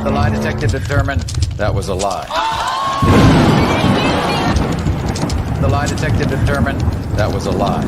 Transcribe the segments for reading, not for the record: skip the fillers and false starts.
The lie detector determined that was a lie. The lie detector determined that was a lie.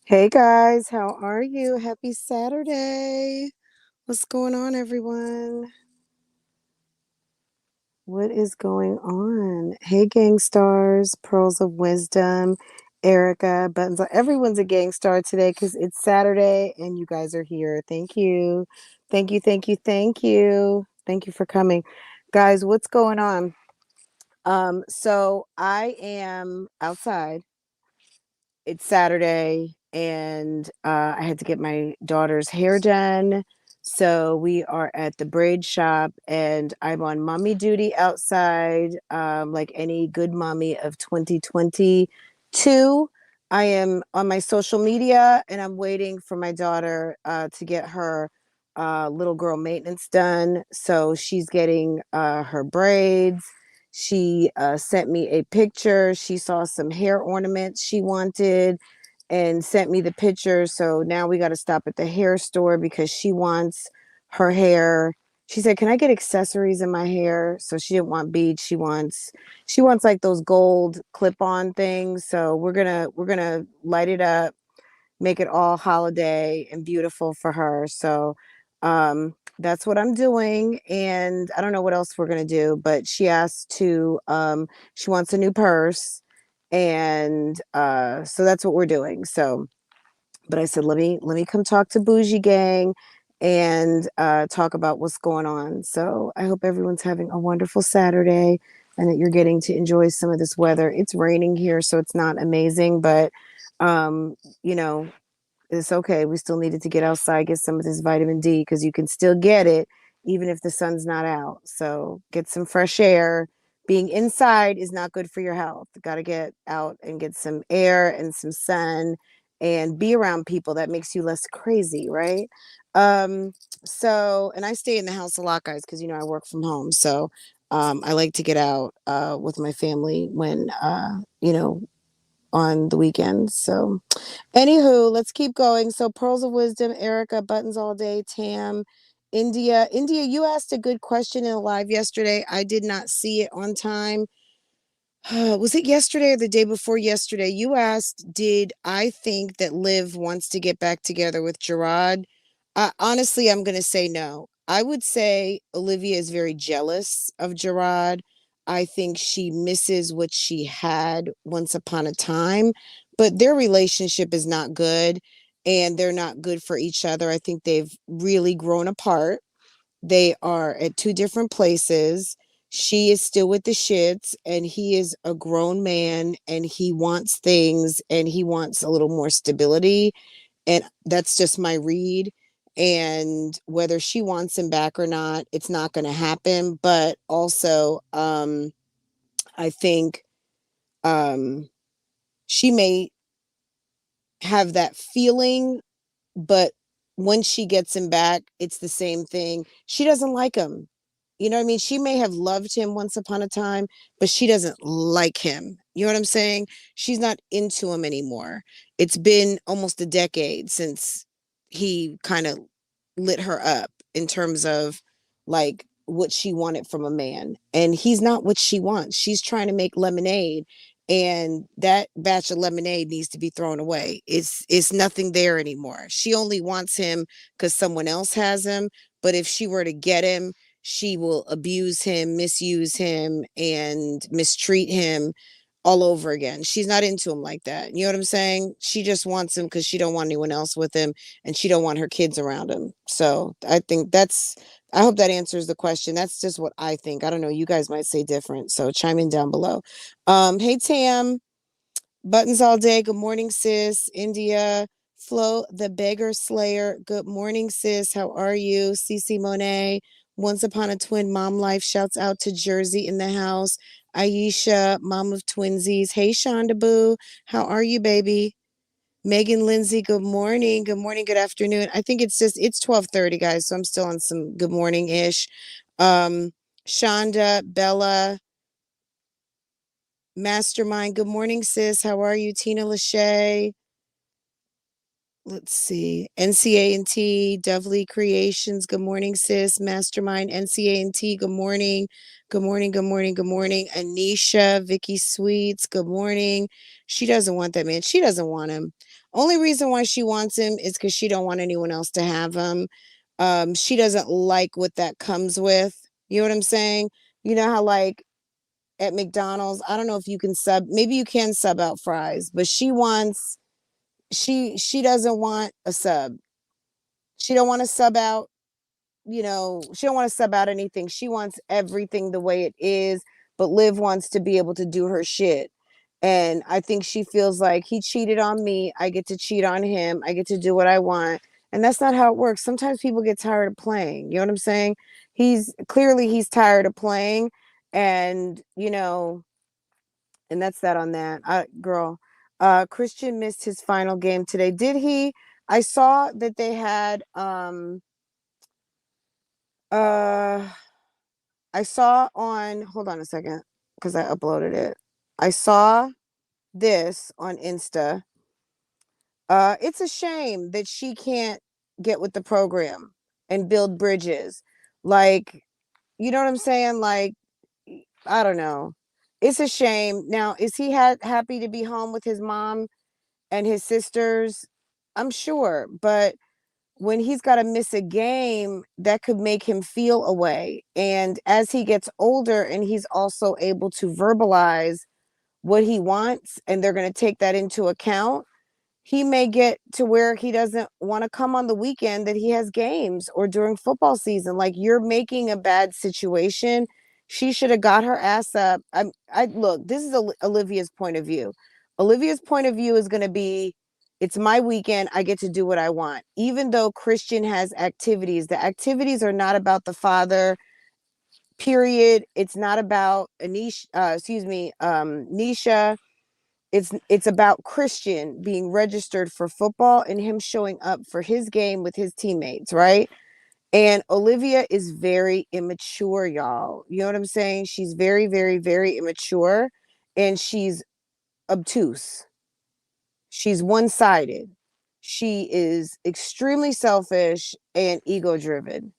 Hey guys, how are you? Happy Saturday. What's going on, everyone? What is going on? Hey, gang stars, pearls of wisdom, Erica, buttons on. Everyone's a gang star today because it's Saturday and you guys are here. Thank you. Thank you, thank you, thank you. Thank you for coming. Guys, what's going on? So I am outside. It's Saturday and I had to get my daughter's hair done. So we are at the braid shop and I'm on mommy duty outside, like any good mommy of 2022. I am on my social media and I'm waiting for my daughter to get her little girl maintenance done. So she's getting her braids. She sent me a picture. She saw some hair ornaments she wanted and sent me the picture. So now we got to stop at the hair store because she wants her hair. She said, "Can I get accessories in my hair?" So she didn't want beads. She wants like those gold clip-on things. So we're gonna light it up, make it all holiday and beautiful for her. So that's what I'm doing. And I don't know what else we're going to do, but she asked to, she wants a new purse. And so that's what we're doing. So, but I said, let me come talk to Bougie Gang and talk about what's going on. So I hope everyone's having a wonderful Saturday and that you're getting to enjoy some of this weather. It's raining here, so it's not amazing, but you know, it's okay. We still needed to get outside, get some of this vitamin D because you can still get it even if the sun's not out. So get some fresh air. Being inside is not good for your health. Got to get out and get some air and some sun and be around people. That makes you less crazy, right? Um, so, and I stay in the house a lot, guys, because, I work from home. So I like to get out with my family when, on the weekends. So, anywho, let's keep going. So, pearls of wisdom, Erica, buttons all day, Tam, India. India, you asked a good question in a live yesterday. I did not see it on time. Was it yesterday or the day before yesterday? You asked, did I think that Liv wants to get back together with Gerard? Honestly, I'm going to say no. I would say Olivia is very jealous of Gerard. I think she misses what she had once upon a time, but their relationship is not good and they're not good for each other. I think they've really grown apart. They are at two different places. she is still with the shits, and he is a grown man, and he wants things, and he wants a little more stability. And that's just my read. And whether she wants him back or not, it's not going to happen. But also, I think she may have that feeling, but when she gets him back, it's the same thing. She doesn't like him. You know what I mean? She may have loved him once upon a time, but she doesn't like him. You know what I'm saying? She's not into him anymore. It's been almost a decade since he kind of lit her up in terms of like what she wanted from a man. And he's not what she wants. She's trying to make lemonade, and that batch of lemonade needs to be thrown away. It's nothing there anymore. She only wants him because someone else has him. But if she were to get him, she will abuse him, misuse him, and mistreat him all over again. She's not into him like that. You know what I'm saying? She just wants him because she don't want anyone else with him, and she don't want her kids around him. So I think I hope that answers the question. That's just what I think. I don't know. You guys might say different. So chime in down below. Hey Tam, buttons all day. Good morning, sis. India, Flo, the beggar slayer. Good morning, sis. How are you? Cece Monet, once upon a twin mom life. Shouts out to Jersey in the house. Aisha, mom of twinsies. Hey Shonda Boo, how are you, baby? Megan Lindsay, good morning. Good morning, good afternoon. I think it's 12:30, guys, so I'm still on some good morning-ish. Shonda, Bella, Mastermind, good morning, sis. How are you? Tina Lachey. Let's see. NCA&T, Dovely Creations, good morning, sis. Mastermind, NCA&T, good morning. Good morning, good morning, good morning. Anisha, Vicky Sweets, good morning. She doesn't want that man. She doesn't want him. Only reason why she wants him is because she don't want anyone else to have him. She doesn't like what that comes with. You know what I'm saying? You know how like at McDonald's, I don't know if you can maybe you can sub out fries, but she doesn't want a sub. She don't want to sub out, she don't want to sub out anything. She wants everything the way it is, but Liv wants to be able to do her shit. And I think she feels like he cheated on me. I get to cheat on him. I get to do what I want. And that's not how it works. Sometimes people get tired of playing. You know what I'm saying? He's tired of playing. And, and that's that on that. Girl, Christian missed his final game today. Did he? I saw that they had uh I saw on, hold on a second, because I uploaded it. I saw this on Insta. It's a shame that she can't get with the program and build bridges. Like, you know what I'm saying? Like, I don't know. It's a shame. Now, is he happy to be home with his mom and his sisters? I'm sure, but when he's got to miss a game, that could make him feel away. And as he gets older and he's also able to verbalize what he wants, and they're going to take that into account, he may get to where he doesn't want to come on the weekend that he has games or during football season. Like, you're making a bad situation. She should have got her ass up. I look, this is Olivia's point of view. Olivia's point of view is going to be, it's my weekend. I get to do what I want. Even though Christian has activities, the activities are not about the father, period. It's not about Nisha, Nisha. It's about Christian being registered for football and him showing up for his game with his teammates, right? And Olivia is very immature, y'all. You know what I'm saying? She's very, very, very immature, and she's obtuse. She's one-sided. She is extremely selfish and ego-driven.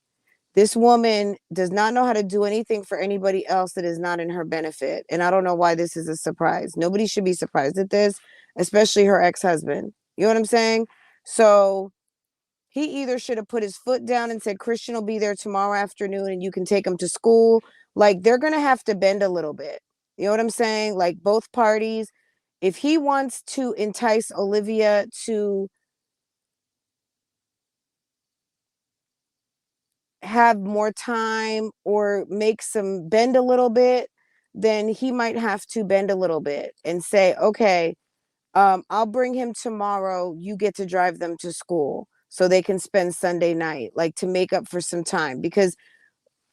This woman does not know how to do anything for anybody else that is not in her benefit. And I don't know why this is a surprise. Nobody should be surprised at this, especially her ex-husband. You know what I'm saying? So he either should have put his foot down and said, Christian will be there tomorrow afternoon and you can take him to school. Like, they're going to have to bend a little bit. You know what I'm saying? Like, both parties. If he wants to entice Olivia to have more time or make some bend a little bit, then he might have to bend a little bit and say, okay, I'll bring him tomorrow. You get to drive them to school so they can spend Sunday night, like to make up for some time, because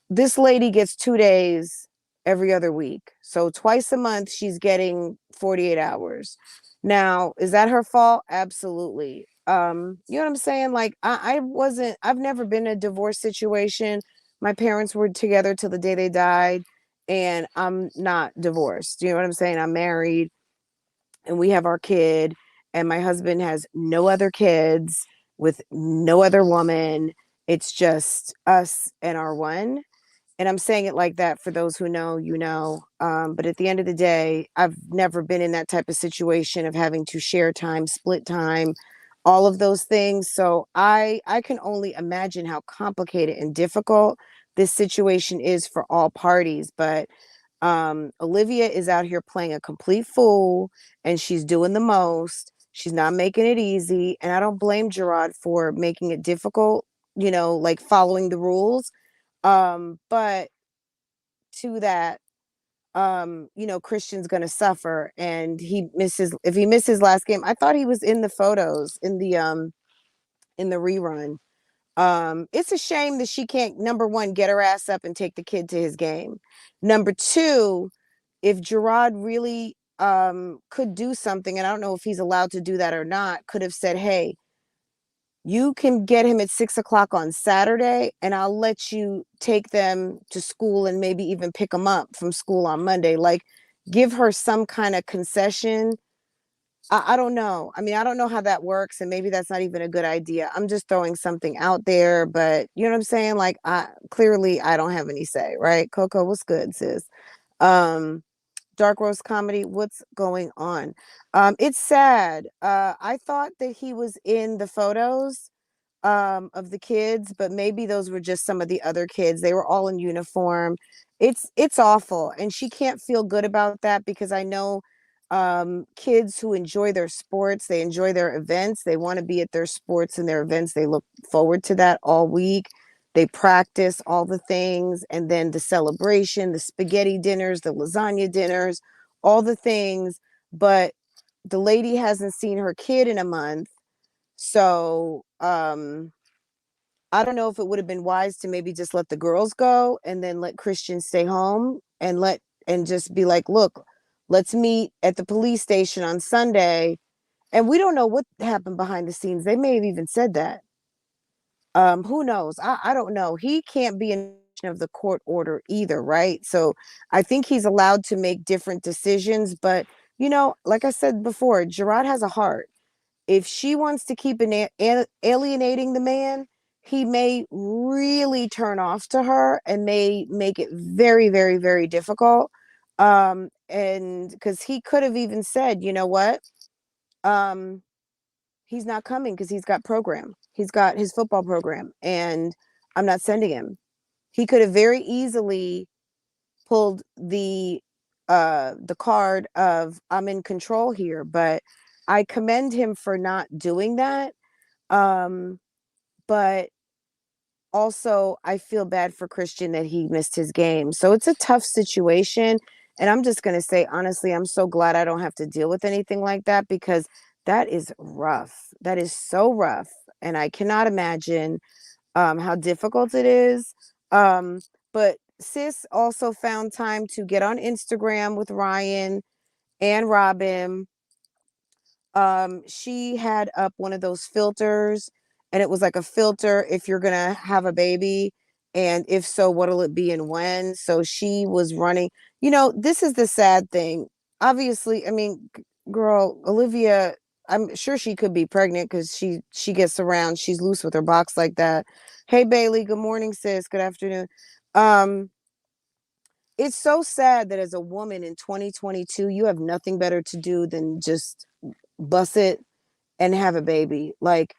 this lady gets 2 days every other week. So twice a month, she's getting 48 hours. Now, is that her fault? Absolutely. You know what I'm saying? Like, I've never been in a divorce situation. My parents were together till the day they died, and I'm not divorced. You know what I'm saying? I'm married and we have our kid, and my husband has no other kids with no other woman. It's just us and our one. And I'm saying it like that for those who know, you know. But at the end of the day, I've never been in that type of situation of having to share time, split time, all of those things. So I can only imagine how complicated and difficult this situation is for all parties. But Olivia is out here playing a complete fool, and she's doing the most. She's not making it easy. And I don't blame Gerard for making it difficult, you know, like following the rules. But to that, you know, Christian's gonna suffer, and he misses if he misses last game. I thought he was in the photos in the rerun. It's a shame that she can't, number one, get her ass up and take the kid to his game. Number two, if Gerard really could do something, and I don't know if he's allowed to do that or not, could have said, hey, you can get him at 6 o'clock on Saturday, and I'll let you take them to school and maybe even pick them up from school on Monday. Like, give her some kind of concession. I don't know. I mean, I don't know how that works, and maybe that's not even a good idea. I'm just throwing something out there, but you know what I'm saying? Like, clearly I don't have any say, right? Coco, what's good, sis? Um, Dark roast comedy, what's going on? It's sad. I thought that he was in the photos of the kids, but maybe those were just some of the other kids. They were all in uniform. It's awful, and she can't feel good about that, because I know kids who enjoy their sports, they enjoy their events, they want to be at their sports and their events, they look forward to that all week. They practice all the things, and then the celebration, the spaghetti dinners, the lasagna dinners, all the things. But the lady hasn't seen her kid in a month. So I don't know if it would have been wise to maybe just let the girls go and then let Christian stay home, and just be like, look, let's meet at the police station on Sunday. And we don't know what happened behind the scenes. They may have even said that. Who knows? I don't know. He can't be in of the court order either, right? So I think he's allowed to make different decisions. But you know, like I said before, Gerard has a heart. If she wants to keep alienating the man, he may really turn off to her and may make it very, very, very difficult. And because he could have even said, you know what? Um, he's not coming because he's got program. He's got his football program, and I'm not sending him. He could have very easily pulled the card of I'm in control here, but I commend him for not doing that. Um, but also I feel bad for Christian that he missed his game. So it's a tough situation. And I'm just going to say, honestly, I'm so glad I don't have to deal with anything like that, because that is rough. That is so rough. And I cannot imagine how difficult it is. But sis also found time to get on Instagram with Ryan and Robin. She had up one of those filters, and it was like a filter if you're gonna have a baby, and if so, what'll it be and when. So she was running, you know, this is the sad thing. Obviously, I mean, girl, Olivia, I'm sure she could be pregnant because she gets around, she's loose with her box like that. Hey Bailey, good morning, sis. Good afternoon. um it's so sad that as a woman in 2022, you have nothing better to do than just bust it and have a baby. Like,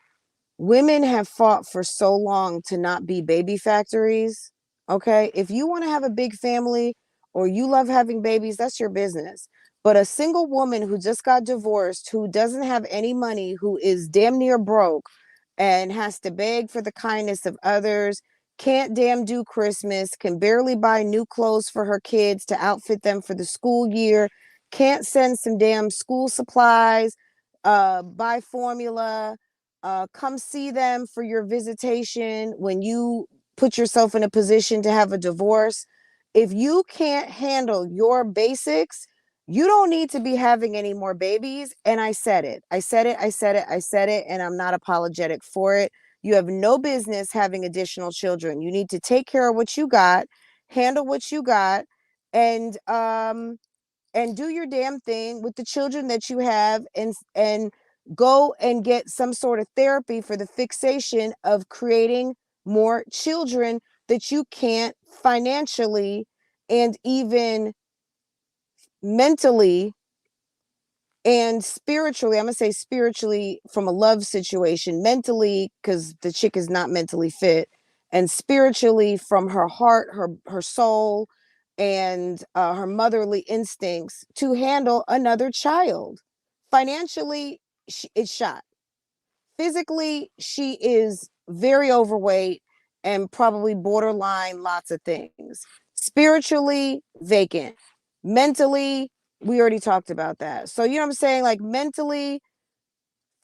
women have fought for so long to not be baby factories. Okay. If you want to have a big family or you love having babies, that's your business. But a single woman who just got divorced, who doesn't have any money, who is damn near broke and has to beg for the kindness of others, can't damn do Christmas, can barely buy new clothes for her kids to outfit them for the school year, can't send some damn school supplies, buy formula, come see them for your visitation when you put yourself in a position to have a divorce. If you can't handle your basics, you don't need to be having any more babies. And I said it. I said it. I said it. I said it. And I'm not apologetic for it. You have no business having additional children. You need to take care of what you got, handle what you got, and do your damn thing with the children that you have, and go and get some sort of therapy for the fixation of creating more children that you can't financially and even mentally and spiritually. I'm gonna say spiritually from a love situation, mentally because the chick is not mentally fit, and spiritually from her heart, her soul, and her motherly instincts to handle another child. Financially, it's shot. Physically, she is very overweight and probably borderline lots of things. Spiritually, vacant. Mentally, we already talked about that. So, you know what I'm saying? Like mentally,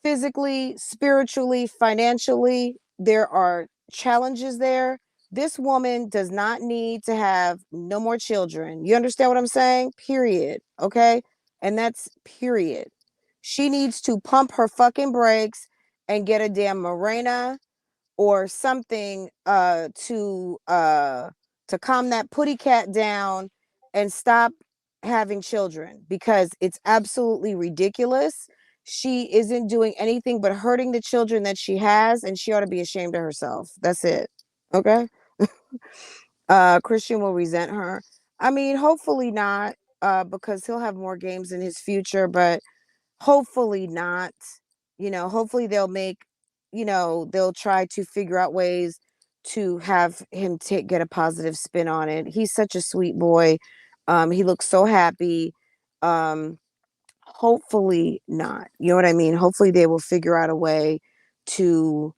physically, spiritually, financially, there are challenges there. This woman does not need to have no more children. You understand what I'm saying? Period. Okay. And that's period. She needs to pump her fucking brakes and get a damn Mirena or something to calm that putty cat down and stop having children, because it's absolutely ridiculous. She isn't doing anything but hurting the children that she has, and she ought to be ashamed of herself. That's it. Okay. Christian will resent her. I mean, hopefully not, because he'll have more games in his future, but hopefully not. Hopefully they'll make, they'll try to figure out ways to have him get a positive spin on it. He's such a sweet boy. He looks so happy. Hopefully not. You know what I mean? Hopefully they will figure out a way to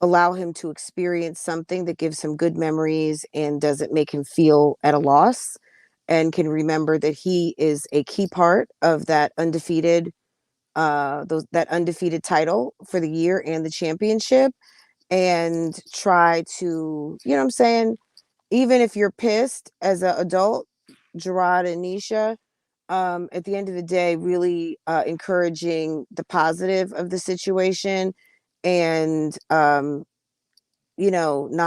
allow him to experience something that gives him good memories and doesn't make him feel at a loss, and can remember that he is a key part of that undefeated that undefeated title for the year and the championship, and try to, you know what I'm saying, even if you're pissed as an adult, Gerard and Nisha, at the end of the day, really encouraging the positive of the situation, and not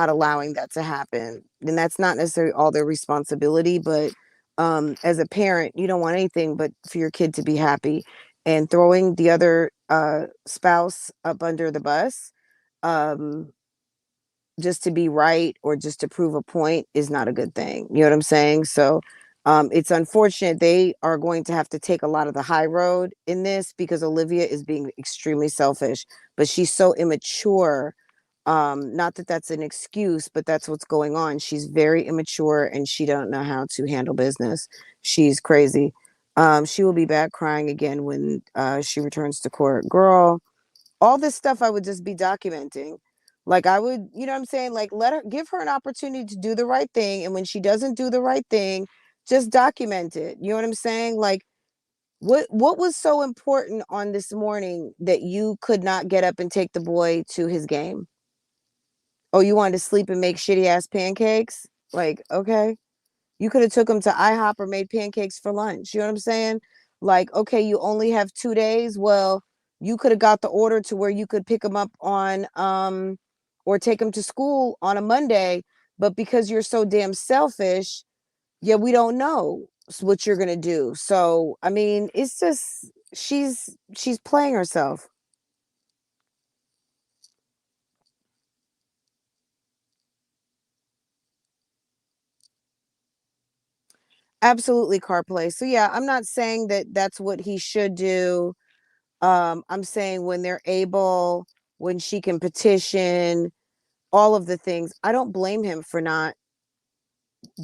allowing that to happen. And that's not necessarily all their responsibility, but as a parent, you don't want anything but for your kid to be happy. And throwing the other spouse up under the bus, um, just to be right or just to prove a point, is not a good thing. You know what I'm saying? So it's unfortunate they are going to have to take a lot of the high road in this, because Olivia is being extremely selfish, but she's so immature. Not that that's an excuse, but that's what's going on. She's very immature and she don't know how to handle business. She's crazy. She will be back crying again when she returns to court. Girl, all this stuff I would just be documenting. Like I would, you know what I'm saying? Like give her an opportunity to do the right thing. And when she doesn't do the right thing, just document it. You know what I'm saying? Like what was so important on this morning that you could not get up and take the boy to his game? Oh, you wanted to sleep and make shitty ass pancakes? Like, okay. You could have took him to IHOP or made pancakes for lunch. You know what I'm saying? Like, okay, you only have 2 days. Well, you could have got the order to where you could pick him up on or take him to school on a Monday, but because you're so damn selfish, yeah, we don't know what you're gonna do. So I mean, it's just she's playing herself. Absolutely, CarPlay. So yeah, I'm not saying that that's what he should do. I'm saying when they're able, when she can petition, all of the things, I don't blame him for not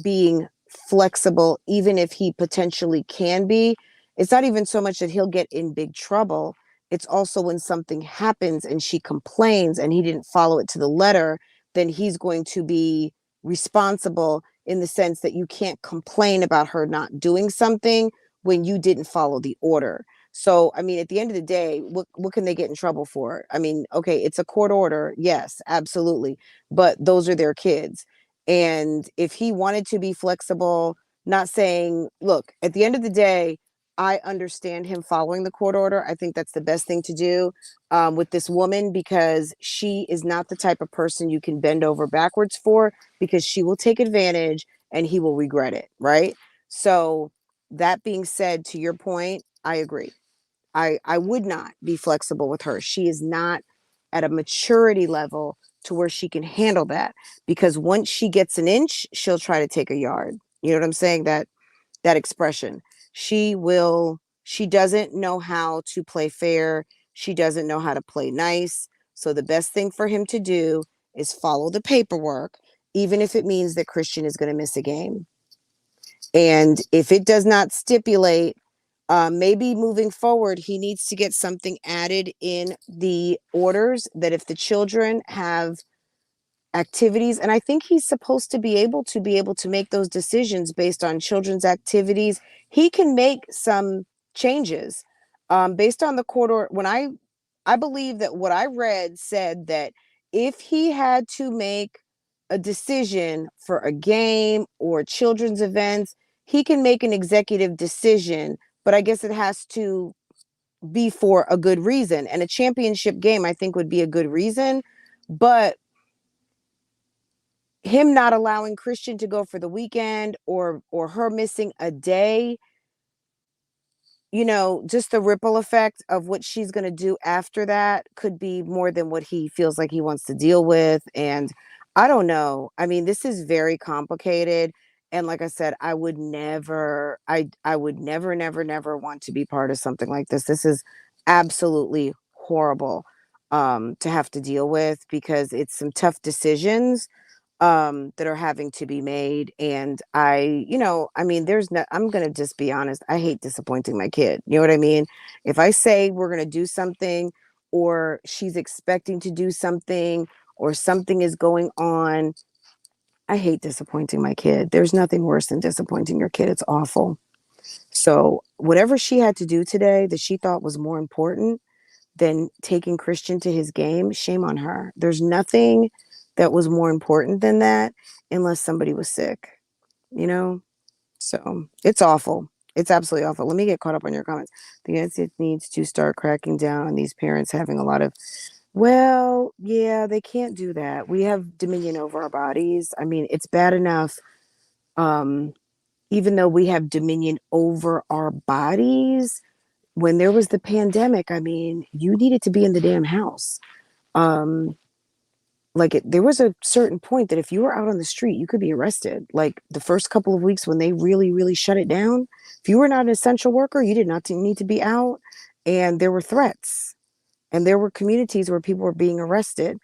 being flexible, even if he potentially can be. It's not even so much that he'll get in big trouble. It's also when something happens and she complains and he didn't follow it to the letter, then he's going to be responsible in the sense that you can't complain about her not doing something when you didn't follow the order. So, I mean, at the end of the day, what can they get in trouble for? I mean, okay, it's a court order. Yes, absolutely. But those are their kids. And if he wanted to be flexible, not saying, look, at the end of the day, I understand him following the court order. I think that's the best thing to do with this woman, because she is not the type of person you can bend over backwards for, because she will take advantage and he will regret it. Right. So that being said, to your point, I agree. I would not be flexible with her. She is not at a maturity level to where she can handle that, because once she gets an inch, she'll try to take a yard. You know what I'm saying? That expression. She doesn't know how to play fair. She doesn't know how to play nice. So the best thing for him to do is follow the paperwork, even if it means that Christian is going to miss a game. And if it does not stipulate, maybe moving forward, he needs to get something added in the orders that if the children have activities, and I think he's supposed to be able to make those decisions based on children's activities. He can make some changes based on the court order. When I believe that what I read said that if he had to make a decision for a game or children's events, he can make an executive decision, but I guess it has to be for a good reason. And a championship game, I think, would be a good reason. But him not allowing Christian to go for the weekend, or her missing a day, you know, just the ripple effect of what she's going to do after that could be more than what he feels like he wants to deal with. And I don't know. I mean, this is very complicated. And like I said, I would never, I would never, never, never want to be part of something like this. This is absolutely horrible to have to deal with, because it's some tough decisions that are having to be made. And I mean, I'm going to just be honest. I hate disappointing my kid. You know what I mean? If I say we're going to do something, or she's expecting to do something, or something is going on, I hate disappointing my kid. There's nothing worse than disappointing your kid. It's awful. So whatever she had to do today that she thought was more important than taking Christian to his game, shame on her. There's nothing that was more important than that, unless somebody was sick, you know? So it's awful. It's absolutely awful. Let me get caught up on your comments. The United States needs to start cracking down on these parents having a lot of, well, yeah, they can't do that. We have dominion over our bodies. I mean, it's bad enough. Even though we have dominion over our bodies, when there was the pandemic, I mean, you needed to be in the damn house. There was a certain point that if you were out on the street, you could be arrested. Like the first couple of weeks when they really, really shut it down, if you were not an essential worker, you did not need to be out. And there were threats, and there were communities where people were being arrested.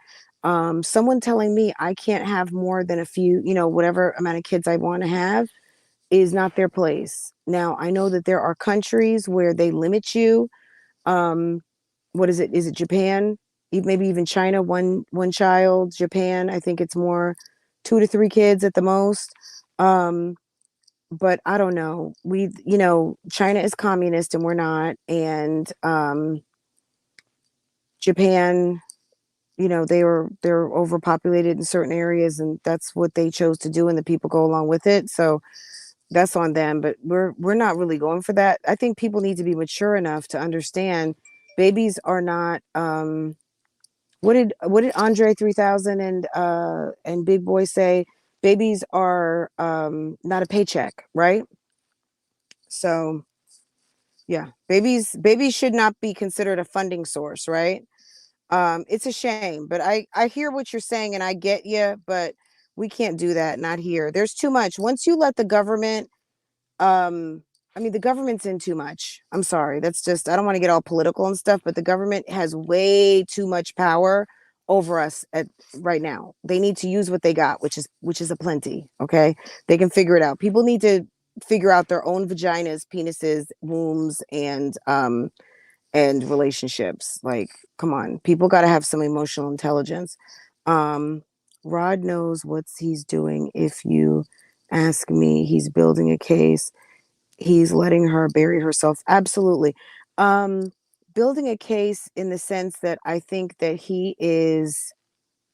Someone telling me I can't have more than a few, whatever amount of kids I want to have, is not their place. Now, I know that there are countries where they limit you. What is it? Is it Japan? Maybe even China, one child. Japan, I think it's more 2 to 3 kids at the most. But I don't know. China is communist and we're not. And Japan, they're overpopulated in certain areas, and that's what they chose to do, and the people go along with it. So that's on them, but we're not really going for that. I think people need to be mature enough to understand babies are not what did Andre 3000 and Big Boy say? Babies are not a paycheck, right? So yeah, babies should not be considered a funding source, right? It's a shame, but I hear what you're saying and I get you, but we can't do that, not here. There's too much. Once you let the government the government's in too much. I'm sorry. That's just, I don't want to get all political and stuff, but the government has way too much power over us right now. They need to use what they got, which is a plenty. Okay. They can figure it out. People need to figure out their own vaginas, penises, wombs, and relationships. Like, come on, people got to have some emotional intelligence. Rod knows what he's doing. If you ask me, he's building a case. He's letting her bury herself. Absolutely. Um, Building a case in the sense that I think that he is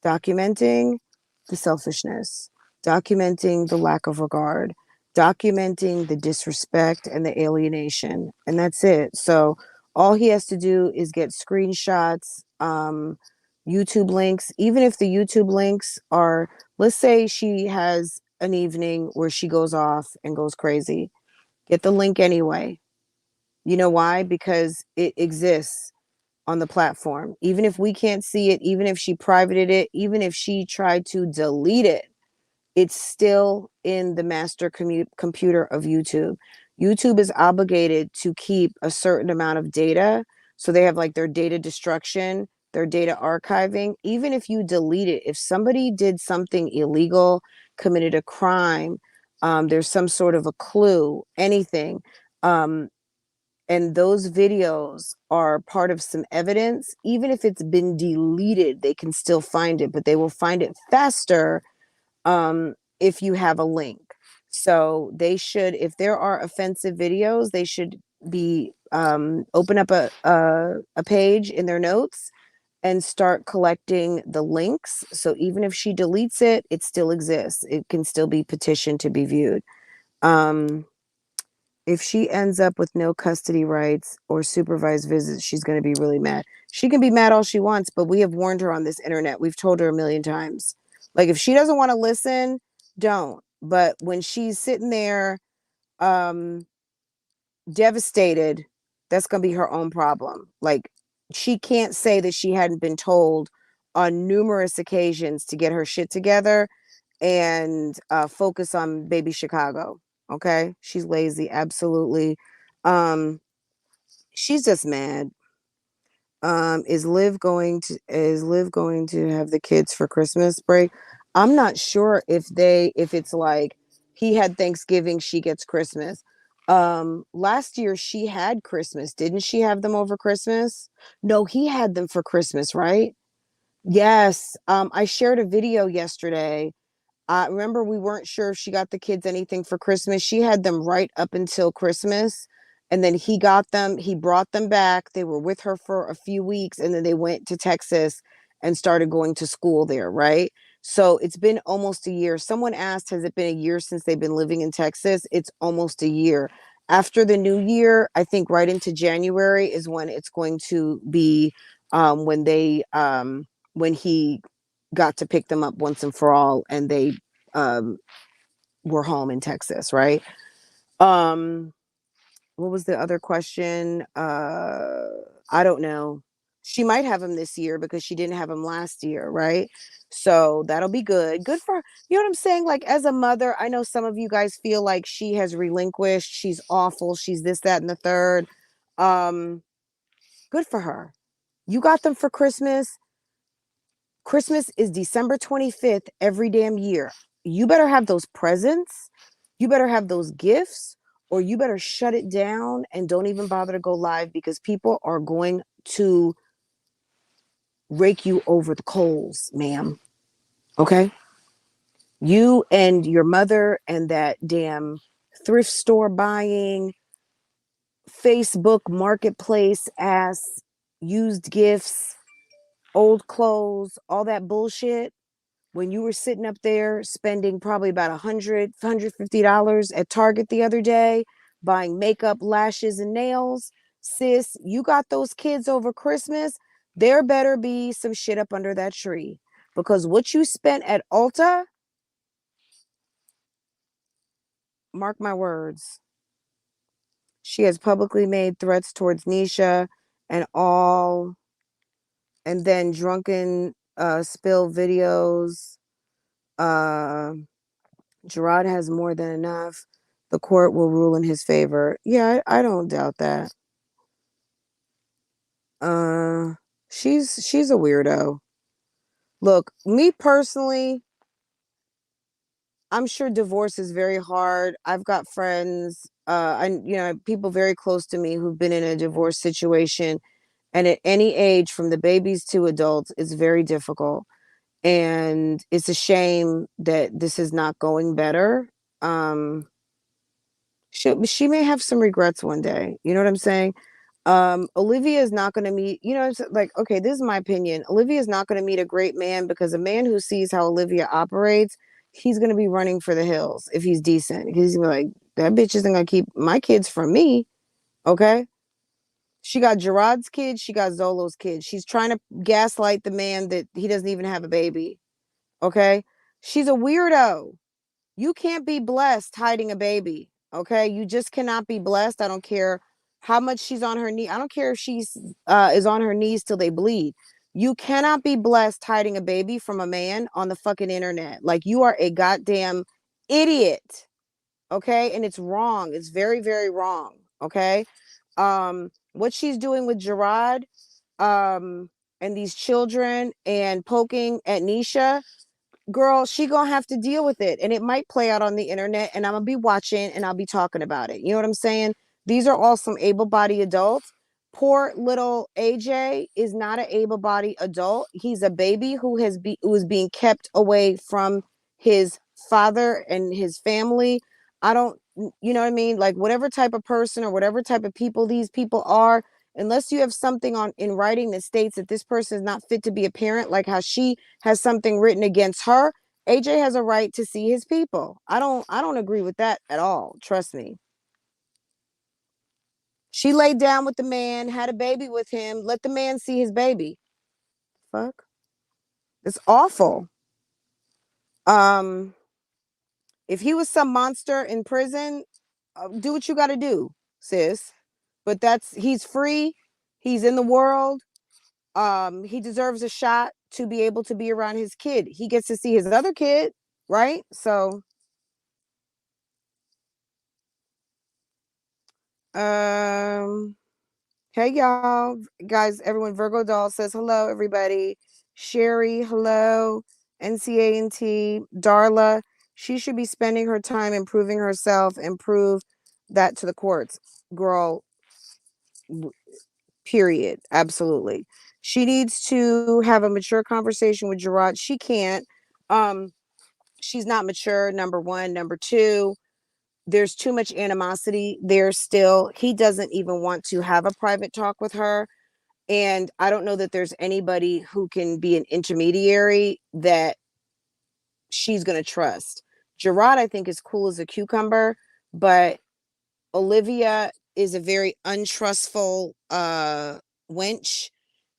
documenting the selfishness, documenting the lack of regard, documenting the disrespect and the alienation. And that's it. So all he has to do is get screenshots, YouTube links, even if the YouTube links are, let's say she has an evening where she goes off and goes crazy. Get the link anyway. You know why? Because it exists on the platform. Even if we can't see it, even if she privated it, even if she tried to delete it, it's still in the master computer of YouTube. YouTube is obligated to keep a certain amount of data. So they have like their data destruction, their data archiving. Even if you delete it, if somebody did something illegal, committed a crime, there's some sort of a clue, anything, um, and those videos are part of some evidence, even if it's been deleted, they can still find it, but they will find it faster if you have a link. So they should, if there are offensive videos, they should be open up a page in their notes and start collecting the links. So even if she deletes it, it still exists. It can still be petitioned to be viewed. If she ends up with no custody rights or supervised visits, she's going to be really mad. She can be mad all she wants, but we have warned her on this internet. We've told her a million times. Like, if she doesn't want to listen, don't. But when she's sitting there devastated, that's going to be her own problem. Like, she can't say that she hadn't been told on numerous occasions to get her shit together and focus on baby Chicago. Okay, she's lazy, absolutely. um she's just mad. Is Liv going to have the kids for Christmas break? I'm not sure if it's like he had Thanksgiving, she gets Christmas. Last year she had Christmas. Didn't she have them over Christmas? No, he had them for Christmas, right? Yes. I shared a video yesterday. Remember, we weren't sure if she got the kids anything for Christmas. She had them right up until Christmas. And then he got them, he brought them back. They were with her for a few weeks. And then they went to Texas and started going to school there, right? So it's been almost a year. Someone asked, has it been a year since they've been living in Texas? It's almost a year. After the new year, I think right into January is when it's going to be when when he got to pick them up once and for all, and they um were home in Texas, right? um what was the other question? I don't know. She might have him this year because she didn't have him last year, right? So that'll be good for her. You know what I'm saying? Like, as a mother, I know some of you guys feel like she has relinquished, she's awful, she's this, that, and the third. um Good for her. You got them for Christmas. Christmas is December 25th every damn year. You better have those presents. You better have those gifts, or you better shut it down and don't even bother to go live, because people are going to rake you over the coals, ma'am. Okay? You and your mother and that damn thrift store buying, Facebook marketplace ass, used gifts, old clothes, all that bullshit. When you were sitting up there spending probably about $150 at Target the other day, buying makeup, lashes, and nails, sis, you got those kids over Christmas. There better be some shit up under that tree, because what you spent at Ulta, mark my words, she has publicly made threats towards Nisha and all, and then drunken spill videos. Uh, Gerard has more than enough. The court will rule in his favor. Yeah, I don't doubt that. Uh, she's a weirdo. Look, me personally, I'm sure divorce is very hard. I've got friends, and people very close to me who've been in a divorce situation, and at any age, from the babies to adults, it's very difficult. And it's a shame that this is not going better. She may have some regrets one day. You know what I'm saying? Olivia is not going to meet, you know, like, okay, this is my opinion. Olivia is not going to meet a great man, because a man who sees how Olivia operates, he's going to be running for the hills if he's decent. He's gonna be like, that bitch isn't going to keep my kids from me. Okay. She got Gerard's kids. She got Zolo's kids. She's trying to gaslight the man that he doesn't even have a baby. Okay. She's a weirdo. You can't be blessed hiding a baby. Okay. You just cannot be blessed. I don't care how much she's on her knee. I don't care if she's is on her knees till they bleed. You cannot be blessed hiding a baby from a man on the fucking internet. Like, you are a goddamn idiot. Okay. And it's wrong. It's very, very wrong. Okay. What she's doing with Gerard, and these children, and poking at Nisha, girl, she gonna have to deal with it, and it might play out on the internet, and I'm gonna be watching, and I'll be talking about it. You know what I'm saying? These are all some able-bodied adults. Poor little AJ is not an able-bodied adult. He's a baby who is being kept away from his father and his family. I don't, you know what I mean? Like, whatever type of person or whatever type of people these people are, unless you have something on in writing that states that this person is not fit to be a parent, like how she has something written against her, AJ has a right to see his people. I don't agree with that at all. Trust me. She laid down with the man, had a baby with him, let the man see his baby. Fuck. It's awful. Um, if he was some monster in prison, do what you got to do, sis. But he's free. He's in the world. He deserves a shot to be able to be around his kid. He gets to see his other kid, right? So, um, hey y'all, guys, everyone. Virgo Doll says hello, everybody. Sherry, hello. NCANT, Darla, she should be spending her time improving herself and prove that to the courts. Girl, period. Absolutely. She needs to have a mature conversation with Gerard. She can't. Um, she's not mature, number one. Number two, there's too much animosity there still. He doesn't even want to have a private talk with her. And I don't know that there's anybody who can be an intermediary that she's going to trust. Gerard, I think, is cool as a cucumber, but Olivia is a very untrustful wench,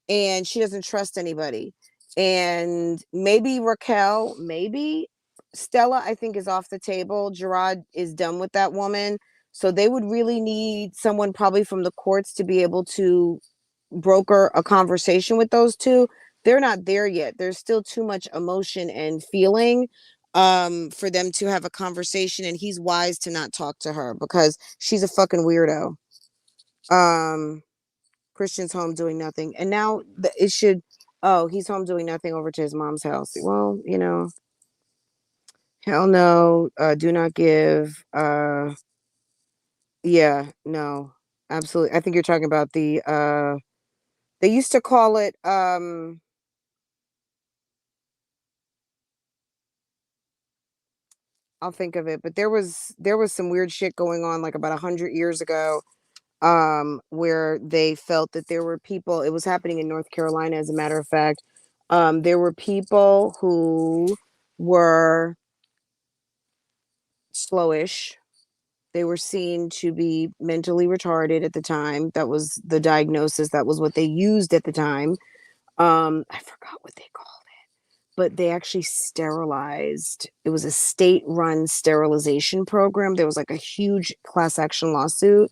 and she doesn't trust anybody. And maybe Raquel, maybe Stella, I think, is off the table. Gerard is done with that woman. So they would really need someone probably from the courts to be able to broker a conversation with those two. They're not there yet. There's still too much emotion and feeling for them to have a conversation, and he's wise to not talk to her because she's a fucking weirdo. Christian's home doing nothing, and now it should, oh, he's home doing nothing over to his mom's house. Well, you know, hell no. Do not give. Yeah, no, absolutely. I think you're talking about the they used to call it I'll think of it, but there was some weird shit going on like about 100 years ago, where they felt that there were people, it was happening in North Carolina, as a matter of fact. There were people who were slowish. They were seen to be mentally retarded at the time. That was the diagnosis. That was what they used at the time. I forgot what they called, but they actually sterilized. It was a state-run sterilization program. There was like a huge class action lawsuit.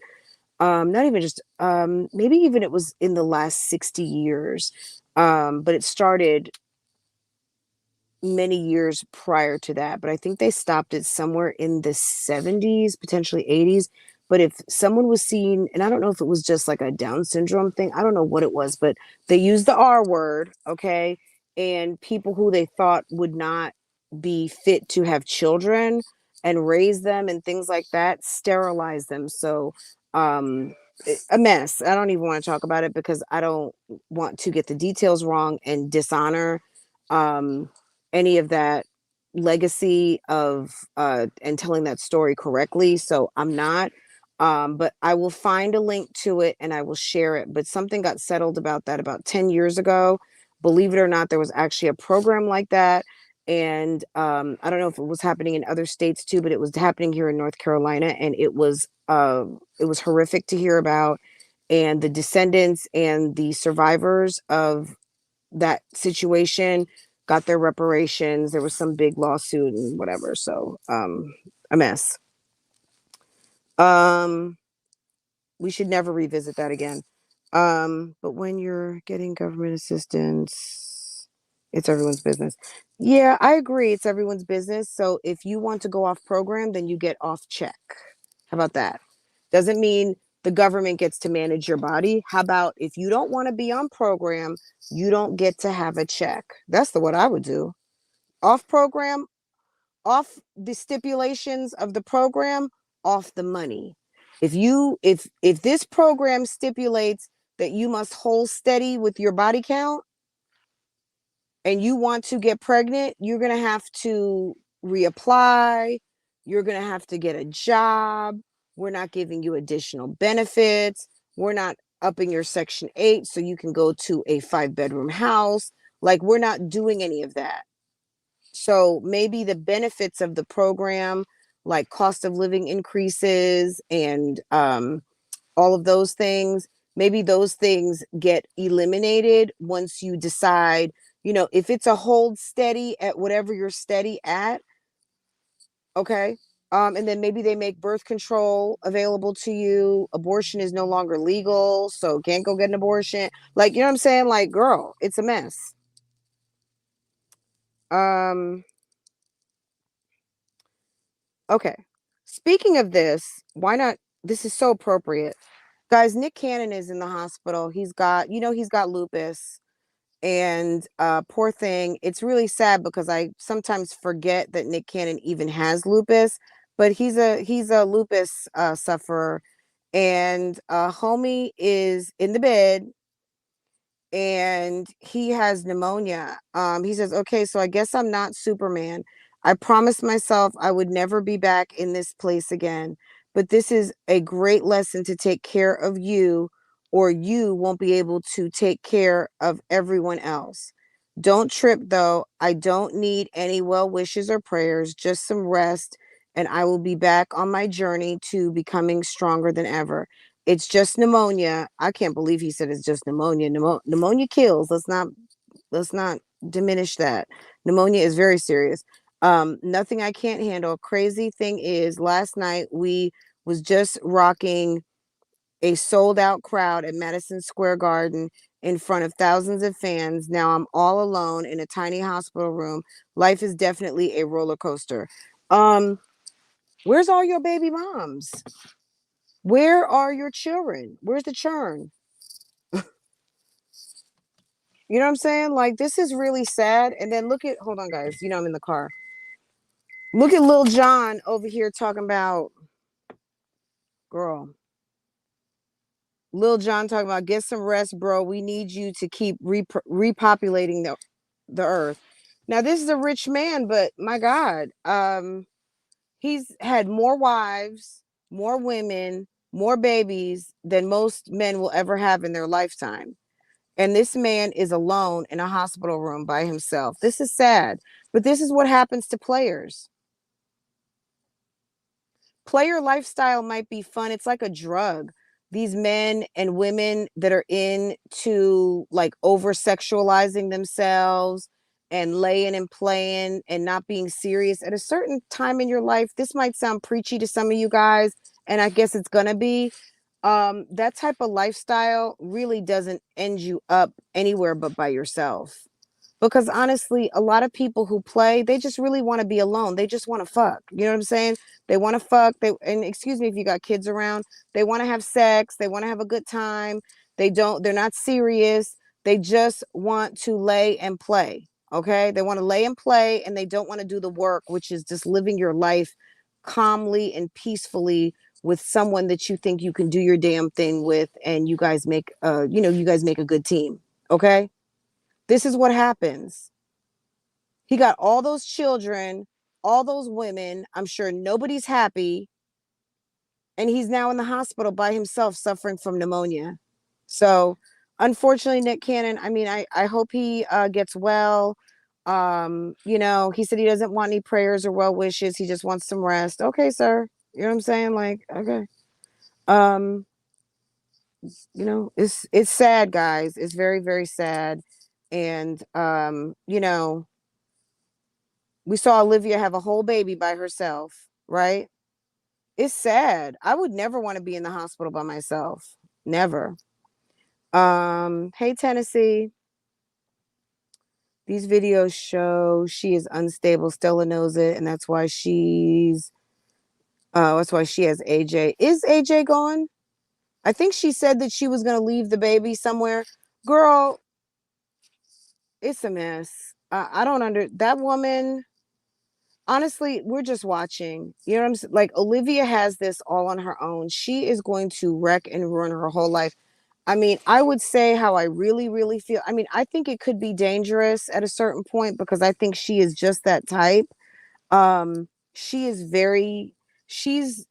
Not even just maybe even it was in the last 60 years. But it started many years prior to that, but I think they stopped it somewhere in the 70s, potentially 80s. But if someone was seen, and I don't know if it was just like a Down syndrome thing, I don't know what it was, but they used the R word, okay? And people who they thought would not be fit to have children and raise them and things like that, sterilize them. So, a mess. I don't even want to talk about it because I don't want to get the details wrong and dishonor. any of that legacy of and telling that story correctly, so I'm not. But I will find a link to it and I will share it. But something got settled about that about 10 years ago. Believe it or not, there was actually a program like that. And I don't know if it was happening in other states too, but it was happening here in North Carolina, and it was horrific to hear about. And the descendants and the survivors of that situation got their reparations. There was some big lawsuit and whatever. So a mess. We should never revisit that again. But when you're getting government assistance, it's everyone's business. Yeah, I agree. It's everyone's business. So if you want to go off program, then you get off check. How about that? Doesn't mean the government gets to manage your body. How about if you don't want to be on program, you don't get to have a check? That's what I would do. Off program, off the stipulations of the program, off the money. If this program stipulates that you must hold steady with your body count and you want to get pregnant, you're going to have to reapply. You're going to have to get a job. We're not giving you additional benefits. We're not upping your Section 8 so you can go to a 5-bedroom house. Like, we're not doing any of that. So maybe the benefits of the program, like cost of living increases and all of those things, maybe those things get eliminated once you decide, if it's a hold steady at whatever you're steady at. Okay. And then maybe they make birth control available to you. Abortion is no longer legal, so can't go get an abortion. Like, you know what I'm saying? Like, girl, it's a mess. Okay. Speaking of this, why not? This is so appropriate. Guys, Nick Cannon is in the hospital. He's got lupus. And poor thing, it's really sad because I sometimes forget that Nick Cannon even has lupus, but he's a lupus sufferer. And homie is in the bed and he has pneumonia. He says, okay, so I guess I'm not Superman. I promised myself I would never be back in this place again. But this is a great lesson to take care of you, or you won't be able to take care of everyone else. Don't trip, though. I don't need any well wishes or prayers, just some rest, and I will be back on my journey to becoming stronger than ever. It's just pneumonia. I can't believe he said it's just pneumonia. Pneumonia kills. Let's not diminish that. Pneumonia is very serious. Nothing I can't handle. Crazy thing is, last night we was just rocking a sold out crowd at Madison Square Garden in front of thousands of fans. Now I'm all alone in a tiny hospital room. Life is definitely a roller coaster. Where's all your baby moms? Where are your children? Where's the churn? You know what I'm saying? Like, this is really sad. And then hold on, guys. I'm in the car. Look at Lil Jon over here talking about, girl. Lil Jon talking about, get some rest, bro. We need you to keep repopulating the earth. Now, this is a rich man, but my God, he's had more wives, more women, more babies than most men will ever have in their lifetime. And this man is alone in a hospital room by himself. This is sad, but this is what happens to players. Player lifestyle might be fun. It's like a drug. These men and women that are into like over sexualizing themselves and laying and playing and not being serious at a certain time in your life. This might sound preachy to some of you guys, and I guess it's gonna be. That type of lifestyle really doesn't end you up anywhere but by yourself. Because honestly, a lot of people who play, they just really want to be alone. They just want to fuck. You know what I'm saying? They want to fuck. And excuse me if you got kids around. They want to have sex. They want to have a good time. They're not serious. They just want to lay and play. Okay? They want to lay and play, and they don't want to do the work, which is just living your life calmly and peacefully with someone that you think you can do your damn thing with, and you guys make a good team. Okay? This is what happens. He got all those children, all those women. I'm sure nobody's happy. And he's now in the hospital by himself suffering from pneumonia. So unfortunately, Nick Cannon, I mean, I hope he gets well. You know, he said he doesn't want any prayers or well wishes. He just wants some rest. Okay, sir. You know what I'm saying? Like, okay. Um, you know, it's sad, guys. It's very, very sad. And you know, we saw Olivia have a whole baby by herself, right? It's sad. I would never want to be in the hospital by myself. Never. Hey Tennessee. These videos show she is unstable. Stella knows it, and that's why she has AJ. Is AJ gone? I think she said that she was gonna leave the baby somewhere. Girl, it's a mess. I don't that woman. Honestly, we're just watching. You know what I'm saying? Like Olivia has this all on her own. She is going to wreck and ruin her whole life. I mean, I would say how I really, really feel. I mean, I think it could be dangerous at a certain point because I think she is just that type. She is very, she's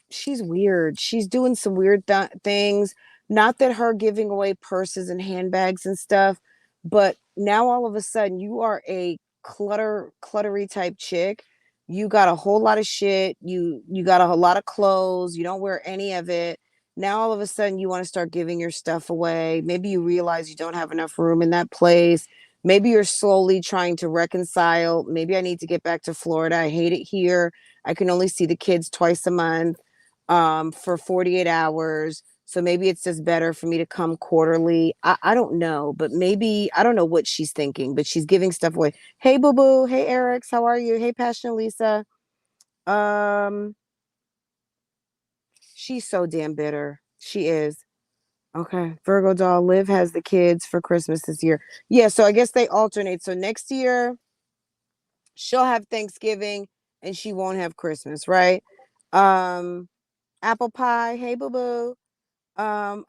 she's weird. She's doing some weird things. Not that her giving away purses and handbags and stuff, but now all of a sudden you are a cluttery type chick. You got a whole lot of shit. You got a lot of clothes. You don't wear any of it. Now all of a sudden you want to start giving your stuff away. Maybe you realize you don't have enough room in that place. Maybe you're slowly trying to reconcile. Maybe I need to get back to Florida. I hate it here. I can only see the kids twice a month for 48 hours. So maybe it's just better for me to come quarterly. I don't know, but maybe I don't know what she's thinking, but she's giving stuff away. Hey, boo boo. Hey, Eric. How are you? Hey, Passion Lisa. Um, she's so damn bitter. She is. Okay. Virgo doll. Liv has the kids for Christmas this year. Yeah. So I guess they alternate. So next year she'll have Thanksgiving and she won't have Christmas, right? Um, Apple pie. Hey, boo boo.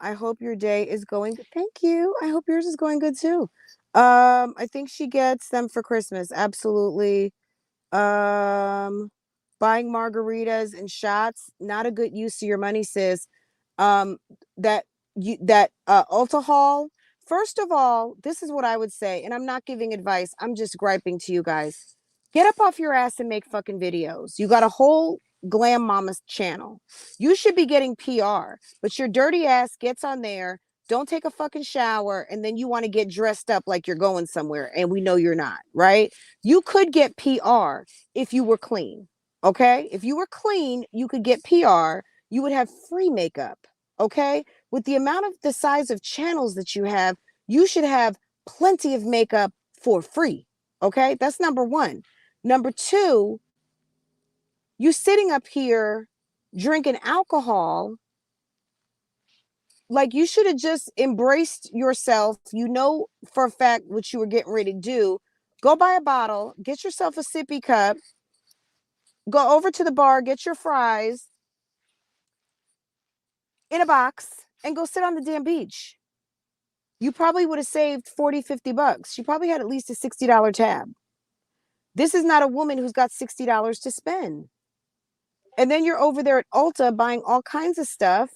I hope your day is going good. Thank you. I hope yours is going good too. I think she gets them for Christmas. Absolutely. Um, Buying margaritas and shots, not a good use of your money, sis. Um, that Ulta haul. First of all, this is what I would say, and I'm not giving advice. I'm just griping to you guys. Get up off your ass and make fucking videos. You got a whole Glam Mama's channel. You should be getting PR, but your dirty ass gets on there, don't take a fucking shower, and then you want to get dressed up like you're going somewhere, and we know you're not, right? You could get PR if you were clean. Okay? If you were clean, you could get PR. You would have free makeup. Okay? With the amount of the size of channels that you have, you should have plenty of makeup for free. Okay? That's number one. Number two, you sitting up here drinking alcohol. Like you should have just embraced yourself. You know for a fact what you were getting ready to do. Go buy a bottle, get yourself a sippy cup, go over to the bar, get your fries in a box, and go sit on the damn beach. You probably would have saved 40, 50 bucks. She probably had at least a $60 tab. This is not a woman who's got $60 to spend. And then you're over there at Ulta buying all kinds of stuff.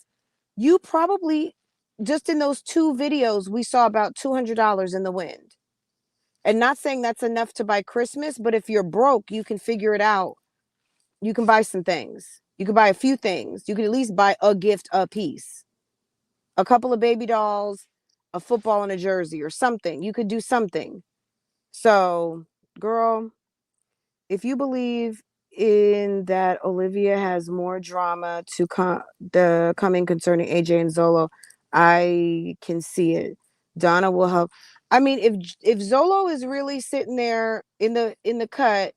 You probably, just in those two videos, we saw about $200 in the wind. And not saying that's enough to buy Christmas, but if you're broke, you can figure it out. You can buy some things. You can buy a few things. You can at least buy a gift a piece. A couple of baby dolls, a football and a jersey or something. You could do something. So, girl, if you believe in that Olivia has more drama to coming concerning AJ and Zolo, I can see it. Donna will help. I mean, if Zolo is really sitting there in the cut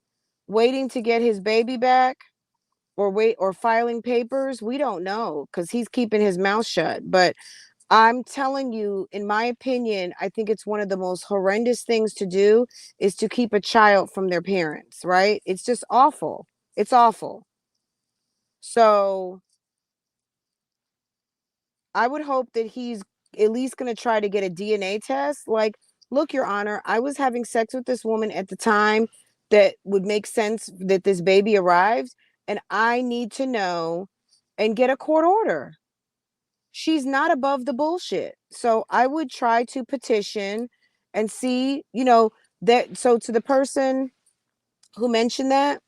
waiting to get his baby back or filing papers, we don't know because he's keeping his mouth shut. But I'm telling you, in my opinion, I think it's one of the most horrendous things to do is to keep a child from their parents, right? It's just awful. It's awful. So I would hope that he's at least going to try to get a DNA test. Like, look, Your Honor, I was having sex with this woman at the time. that would make sense that this baby arrived, and I need to know and get a court order. She's not above the bullshit. So I would try to petition and see, you know, that. So to the person who mentioned that,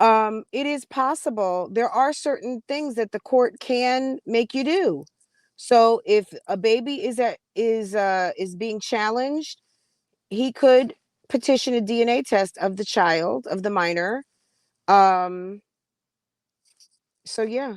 it is possible. There are certain things that the court can make you do. So if a baby is being challenged, he could petition a DNA test of the child, of the minor. Um, so yeah.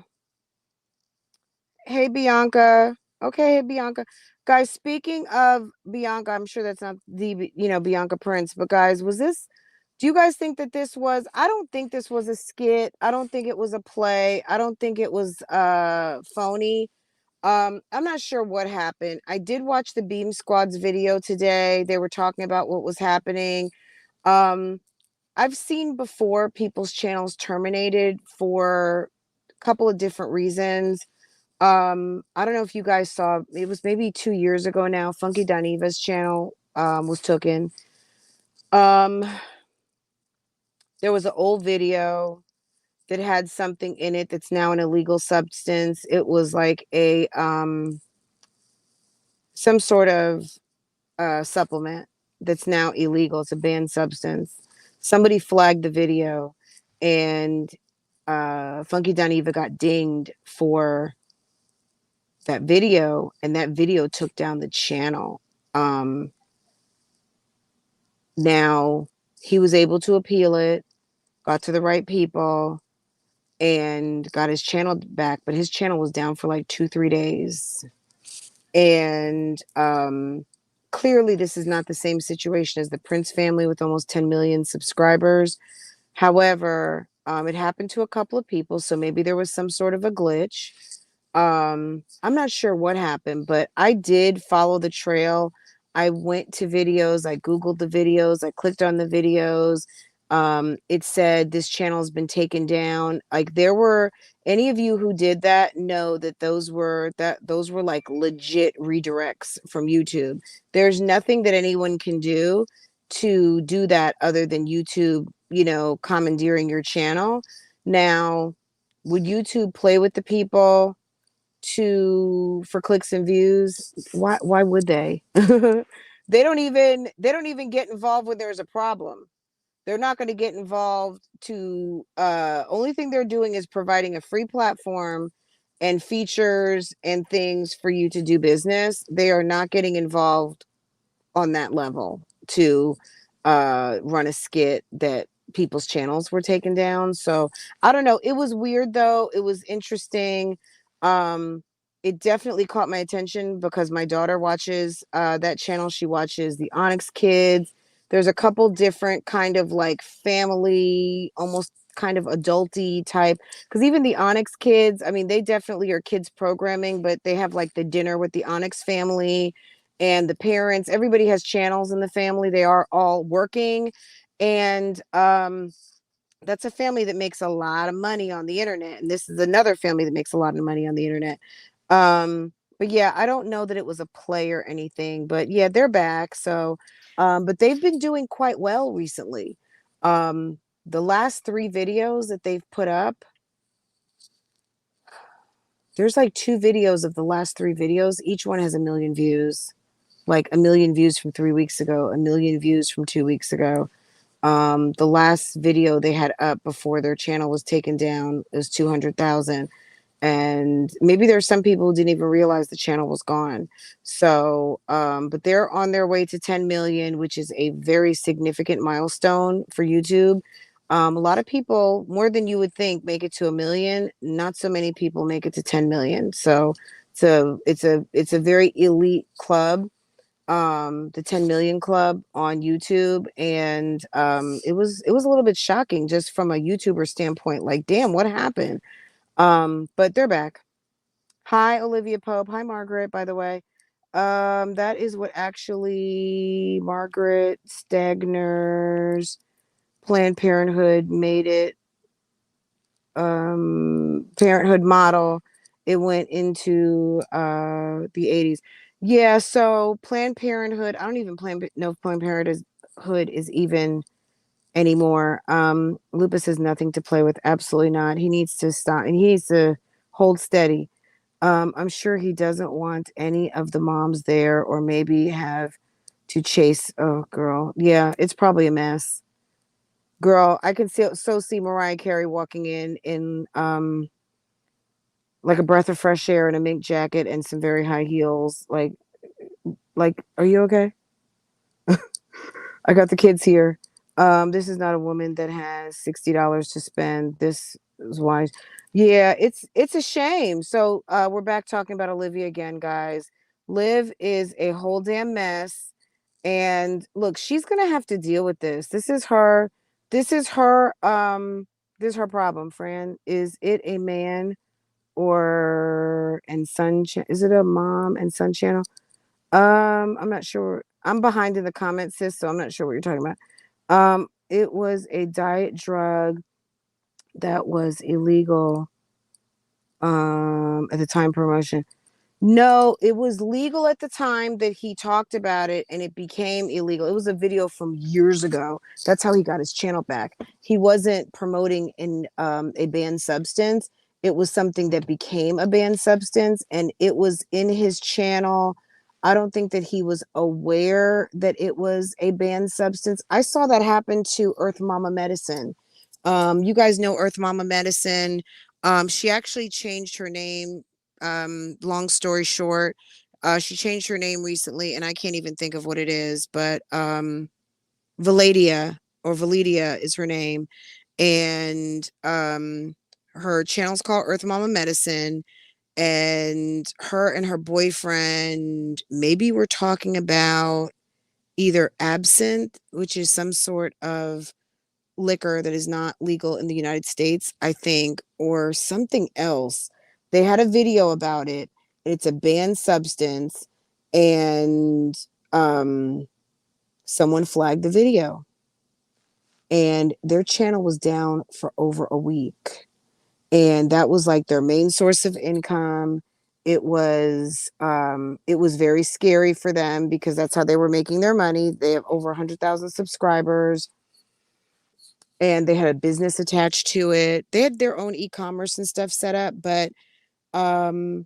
Hey Bianca. Okay, hey Bianca. Guys, speaking of Bianca, I'm sure that's not the, you know, Bianca Prince, but guys, do you guys think that this was, I don't think this was a skit. I don't think it was a play. I don't think it was phony. I'm not sure what happened. I did watch the Beam Squad's video today. They were talking about what was happening. Um, I've seen before people's channels terminated for a couple of different reasons. I don't know if you guys saw, it was maybe 2 years ago now, Funky Dineva's channel was taken. There was an old video that had something in it that's now an illegal substance. It was like a some sort of supplement that's now illegal. It's a banned substance. Somebody flagged the video, and Funky Dineva got dinged for that video, and that video took down the channel. Now he was able to appeal it, got to the right people, and got his channel back, but his channel was down for like 2-3 days. And clearly this is not the same situation as the Prince family with almost 10 million subscribers. However, it happened to a couple of people, so maybe there was some sort of a glitch. I'm not sure what happened, but I did follow the trail. I went to videos, I Googled the videos, I clicked on the videos. It said this channel has been taken down. Like, there were, any of you who did that know that those were like legit redirects from YouTube. There's nothing that anyone can do to do that other than YouTube, you know, commandeering your channel. Now, would YouTube play with the people for clicks and views? Why would they? They don't even get involved when there's a problem. They're not going to get involved to only thing they're doing is providing a free platform and features and things for you to do business. They are not getting involved on that level to run a skit that people's channels were taken down. So I don't know. It was weird though. It was interesting. Um, it definitely caught my attention because my daughter watches that channel. She watches the Onyx Kids. There's a couple different kind of like family, almost kind of adulty type. Because even the Onyx Kids, I mean, they definitely are kids programming, but they have like the dinner with the Onyx family and the parents. Everybody has channels in the family. They are all working. And that's a family that makes a lot of money on the internet. And this is another family that makes a lot of money on the internet. But yeah, I don't know that it was a play or anything, but yeah, they're back. So, but they've been doing quite well recently. The last 3 videos that they've put up, there's like 2 videos of the last 3 videos. Each one has 1 million views, like 1 million views from 3 weeks ago, 1 million views from 2 weeks ago. The last video they had up before their channel was taken down is 200,000. And maybe there's some people who didn't even realize the channel was gone. So, but they're on their way to 10 million, which is a very significant milestone for YouTube. A lot of people, more than you would think, make it to 1 million. Not so many people make it to 10 million. So it's a very elite club, the 10 million club on YouTube. And it was a little bit shocking just from a YouTuber standpoint. Like, damn, what happened? But they're back. Hi, Olivia Pope. Hi, Margaret, by the way. That is what actually Margaret Stagner's Planned Parenthood made it. Parenthood model. It went into the 80s. Yeah, so Planned Parenthood, I don't even know if Planned Parenthood is even anymore. Lupus is nothing to play with. Absolutely not. He needs to stop, and he needs to hold steady. I'm sure he doesn't want any of the moms there, or maybe have to chase. Oh, girl. Yeah, it's probably a mess. Girl, I can see Mariah Carey walking in like a breath of fresh air and a mink jacket and some very high heels. Like, are you okay? I got the kids here. This is not a woman that has $60 to spend. This is why. Yeah, it's a shame. So we're back talking about Olivia again, guys. Liv is a whole damn mess. And look, she's gonna have to deal with this. This is her this is her problem, Fran. Is it a man or and son is it a mom and son channel? I'm not sure. I'm behind in the comments, sis, so I'm not sure what you're talking about. It was a diet drug that was illegal at the time promotion. No, it was legal at the time that he talked about it and it became illegal. It was a video from years ago. That's how he got his channel back. He wasn't promoting in a banned substance. It was something that became a banned substance and it was in his channel. I don't think that he was aware that it was a banned substance. I saw that happen to Earth Mama Medicine. You guys know Earth Mama Medicine. She actually changed her name. Long story short, she changed her name recently and I can't even think of what it is, but Valadia or Validia is her name. And her channel's called Earth Mama Medicine. And her boyfriend maybe we're talking about either absinthe, which is some sort of liquor that is not legal in the United States, I think, or something else. They had a video about it. It's a banned substance, and someone flagged the video, and their channel was down for over a week, and that was like their main source of income. It was very scary for them because that's how they were making their money. They have over 100,000 subscribers and they had a business attached to it. They had their own e-commerce and stuff set up, but um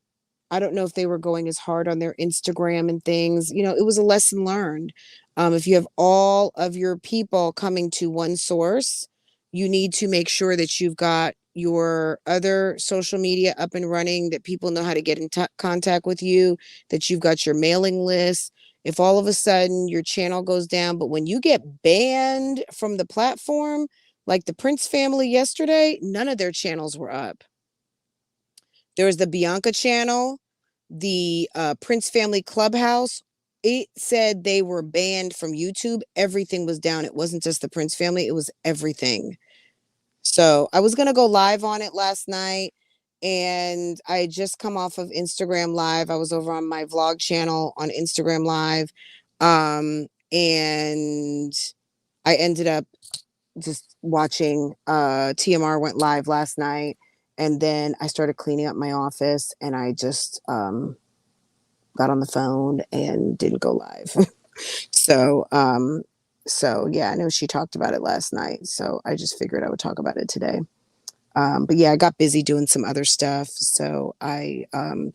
I don't know if they were going as hard on their Instagram and things. You know, it was a lesson learned. If you have all of your people coming to one source, you need to make sure that you've got your other social media up and running, that people know how to get in contact with you, that you've got your mailing list. If all of a sudden your channel goes down, but when you get banned from the platform, like the Prince family yesterday, none of their channels were up. There was the Bianca channel, the Prince Family Clubhouse. It said they were banned from YouTube. Everything was down. It wasn't just the Prince family, it was everything. So I was going to go live on it last night. And I had just come off of Instagram Live. I was over on my vlog channel on Instagram Live. And I ended up just watching TMR went live last night. And then I started cleaning up my office and I just got on the phone and didn't go live. so yeah, I know she talked about it last night. So I just figured I would talk about it today. But yeah, I got busy doing some other stuff. So I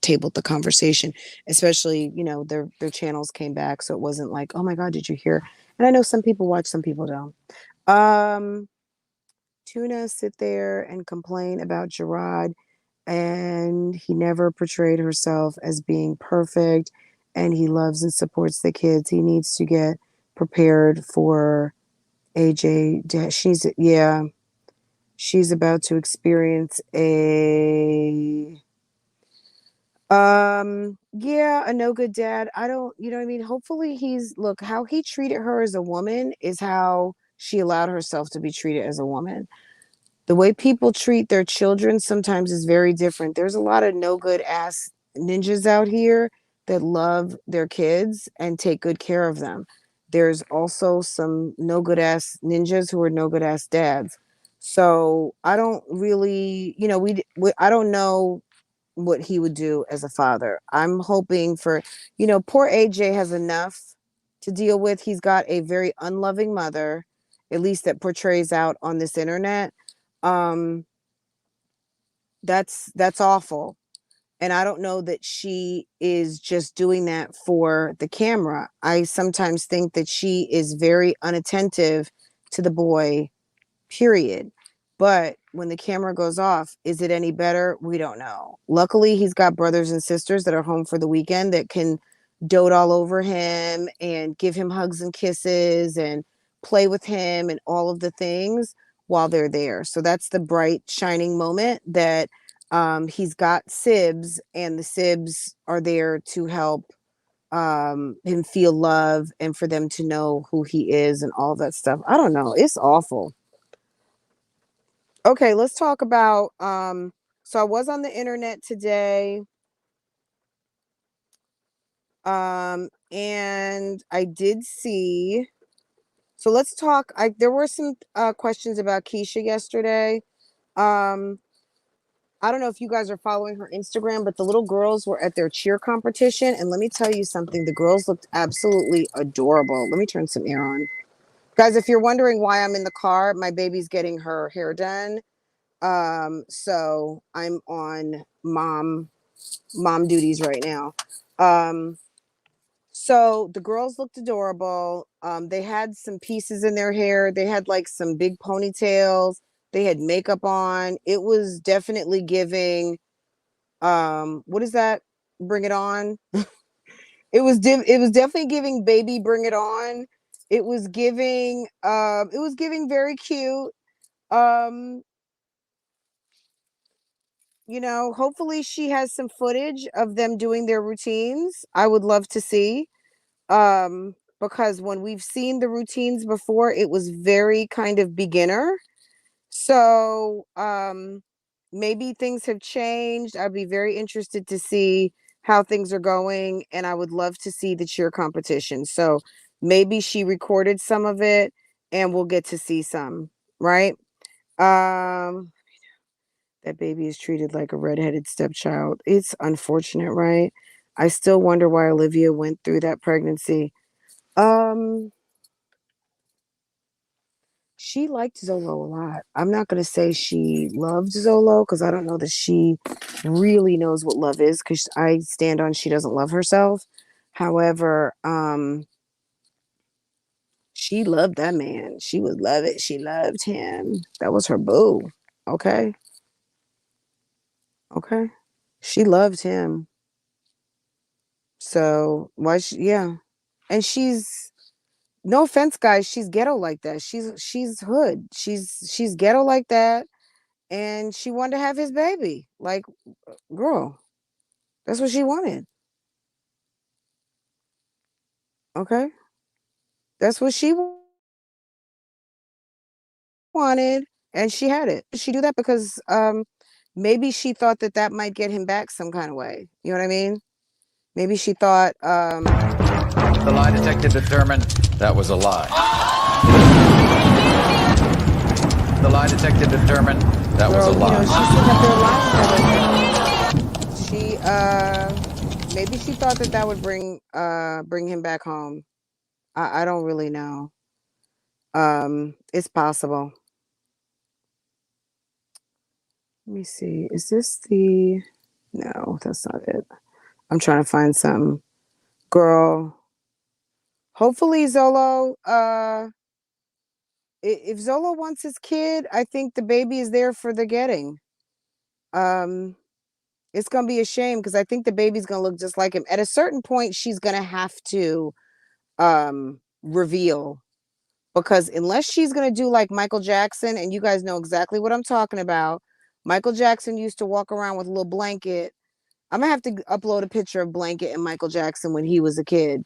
tabled the conversation, especially, you know, their channels came back. So it wasn't like, oh my God, did you hear? And I know some people watch, some people don't. Tuna sit there and complain about Gerard, and he never portrayed herself as being perfect, and he loves and supports the kids. He needs to get prepared for AJ. She's about to experience a a no good dad. I don't, you know what I mean? Hopefully look, how he treated her as a woman is how she allowed herself to be treated as a woman. The way people treat their children sometimes is very different. There's a lot of no good ass ninjas out here that love their kids and take good care of them. There's also some no good ass ninjas who are no good ass dads. So I don't really, you know, I don't know what he would do as a father. I'm hoping for, you know, poor AJ has enough to deal with. He's got a very unloving mother, at least that portrays out on this internet. That's awful. And I don't know that she is just doing that for the camera. I sometimes think that she is very unattentive to the boy, period. But when the camera goes off, is it any better? We don't know. Luckily, he's got brothers and sisters that are home for the weekend that can dote all over him and give him hugs and kisses and play with him and all of the things while they're there. So that's the bright, shining moment that he's got sibs, and the sibs are there to help him feel love and for them to know who he is and all that stuff. I don't know. It's awful. Okay, let's talk about so I was on the internet today. And I did see, so let's talk. There were some questions about Keisha yesterday. I don't know if you guys are following her Instagram, but the little girls were at their cheer competition. And let me tell you something, the girls looked absolutely adorable. Let me turn some air on. Guys, if you're wondering why I'm in the car, my baby's getting her hair done. So I'm on mom duties right now. So the girls looked adorable. They had some pieces in their hair. They had like some big ponytails. They had makeup on. It was definitely giving, what is that? Bring it on. It was definitely giving baby bring it on. It was giving very cute. You know, hopefully she has some footage of them doing their routines. I would love to see. Because when we've seen the routines before, it was very kind of beginner. So maybe things have changed. I'd be very interested to see how things are going, and I would love to see the cheer competition. So maybe she recorded some of it and we'll get to see some, right? That baby is treated like a redheaded stepchild. It's unfortunate, right? I still wonder why Olivia went through that pregnancy. She liked Zolo a lot. I'm not going to say she loved Zolo because I don't know that she really knows what love is, because I stand on she doesn't love herself. However, she loved that man. She would love it. She loved him. That was her boo. Okay. Okay. She loved him. So why yeah. And she's, no offense, guys, she's ghetto like that. She's hood. She's ghetto like that. And she wanted to have his baby. Like, girl, that's what she wanted. Okay. That's what she wanted. And she had it. She do that because maybe she thought that that might get him back some kind of way. You know what I mean? Maybe she thought the lie detector determined that was a lie. The lie detector determined that was a lie. You know, she maybe she thought that would bring him back home. I don't really know. It's possible. Let me see. Is this the, no, that's not it. I'm trying to find something. Girl, hopefully Zolo, if Zolo wants his kid, I think the baby is there for the getting. It's gonna be a shame because I think the baby's gonna look just like him. At a certain point, she's gonna have to reveal, because unless she's gonna do like Michael Jackson, and you guys know exactly what I'm talking about. Michael Jackson used to walk around with a little blanket. I'm gonna have to upload a picture of Blanket and Michael Jackson when he was a kid.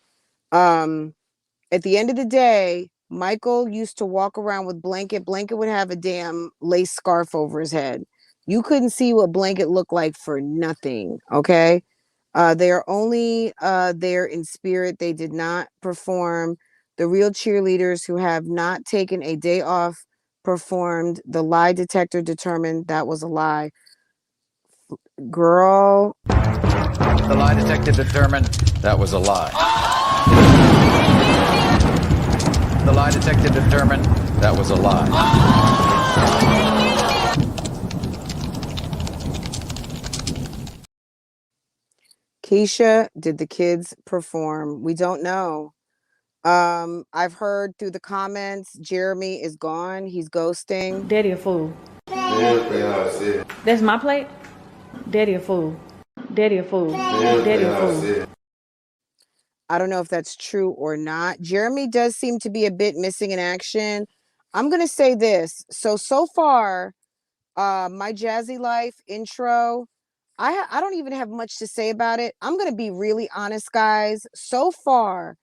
At the end of the day, Michael used to walk around with Blanket. Blanket would have a damn lace scarf over his head. You couldn't see what Blanket looked like for nothing. Okay. They are only there in spirit. They did not perform. The real cheerleaders who have not taken a day off performed. The lie detector determined that was a lie. Girl. The lie detector determined that was a lie. The lie detector determined That was a lie. Keisha, did the kids perform? We don't know. I've heard through the comments, Jeremy is gone. He's ghosting. Daddy a fool. That's my plate? Daddy a fool. Daddy a fool. Daddy a fool. I don't know if that's true or not. Jeremy does seem to be a bit missing in action. I'm going to say this. So far, my Jazzy Life intro, I don't even have much to say about it. I'm going to be really honest, guys. So far,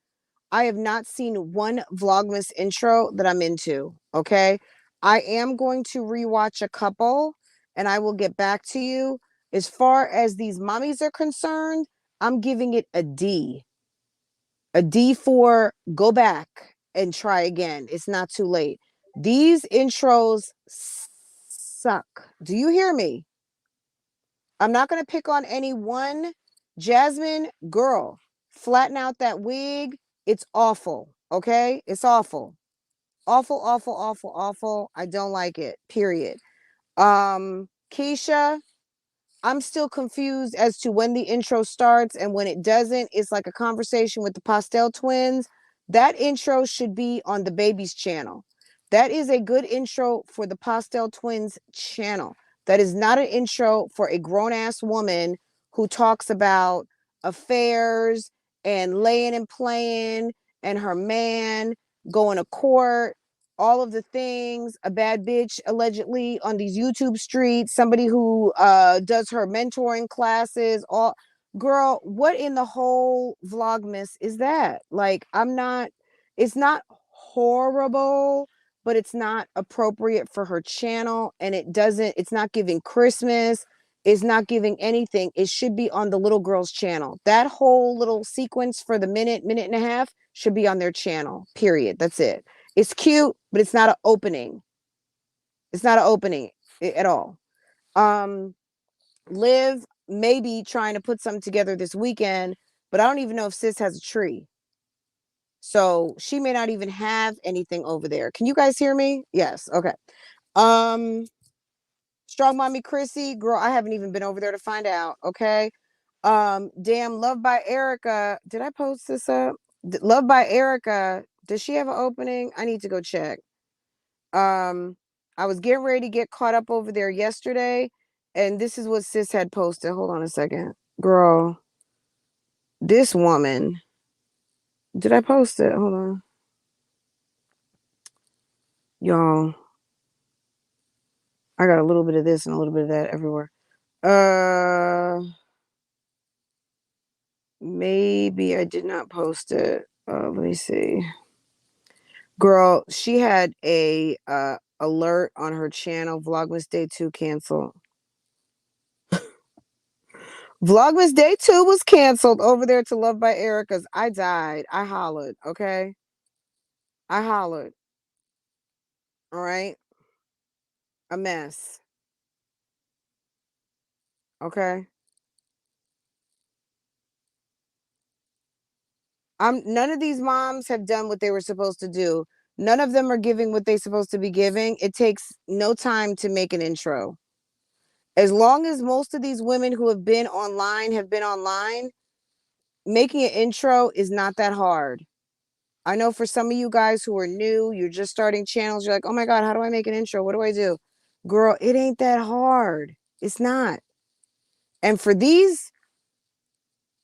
I have not seen one Vlogmas intro that I'm into, okay? I am going to rewatch a couple, and I will get back to you. As far as these mommies are concerned, I'm giving it a D. A D for go back and try again. It's not too late. These intros suck. Do you hear me? I'm not going to pick on any one. Jasmine, girl, flatten out that wig. It's awful. Okay? It's awful. Awful, awful, awful, awful. I don't like it. Period. Keisha, I'm still confused as to when the intro starts and when it doesn't. It's like a conversation with the Pastel twins. That intro should be on the baby's channel. That is a good intro for the Pastel twins channel. That is not an intro for a grown-ass woman who talks about affairs and laying and playing and her man going to court, all of the things, a bad bitch allegedly on these YouTube streets, somebody who does her mentoring classes, all girl, what in the whole Vlogmas is that? Like, it's not horrible, but it's not appropriate for her channel, and it's not giving Christmas, it's not giving anything. It should be on the little girl's channel. That whole little sequence for the minute and a half should be on their channel, period. That's it. It's cute, but it's not an opening. It's not an opening at all. Liv may be trying to put something together this weekend, but I don't even know if sis has a tree. So she may not even have anything over there. Can you guys hear me? Yes. Okay. Strong Mommy Chrissy, girl, I haven't even been over there to find out. Okay. Damn, Love by Erica. Did I post this up? Love by Erica. Does she have an opening? I need to go check. I was getting ready to get caught up over there yesterday, and this is what sis had posted. Hold on a second. Girl, this woman. Did I post it? Hold on. Y'all. I got a little bit of this and a little bit of that everywhere. Maybe I did not post it. Let me see. Girl, she had a alert on her channel. Vlogmas Day 2 canceled. Vlogmas Day 2 was canceled over there to Love by Erica's. I died. I hollered, okay? I hollered. All right? A mess. Okay? None of these moms have done what they were supposed to do. None of them are giving what they're supposed to be giving. It takes no time to make an intro. As long as most of these women who have been online, making an intro is not that hard. I know for some of you guys who are new, you're just starting channels, you're like, oh my God, how do I make an intro? What do I do? Girl, it ain't that hard. It's not. And for these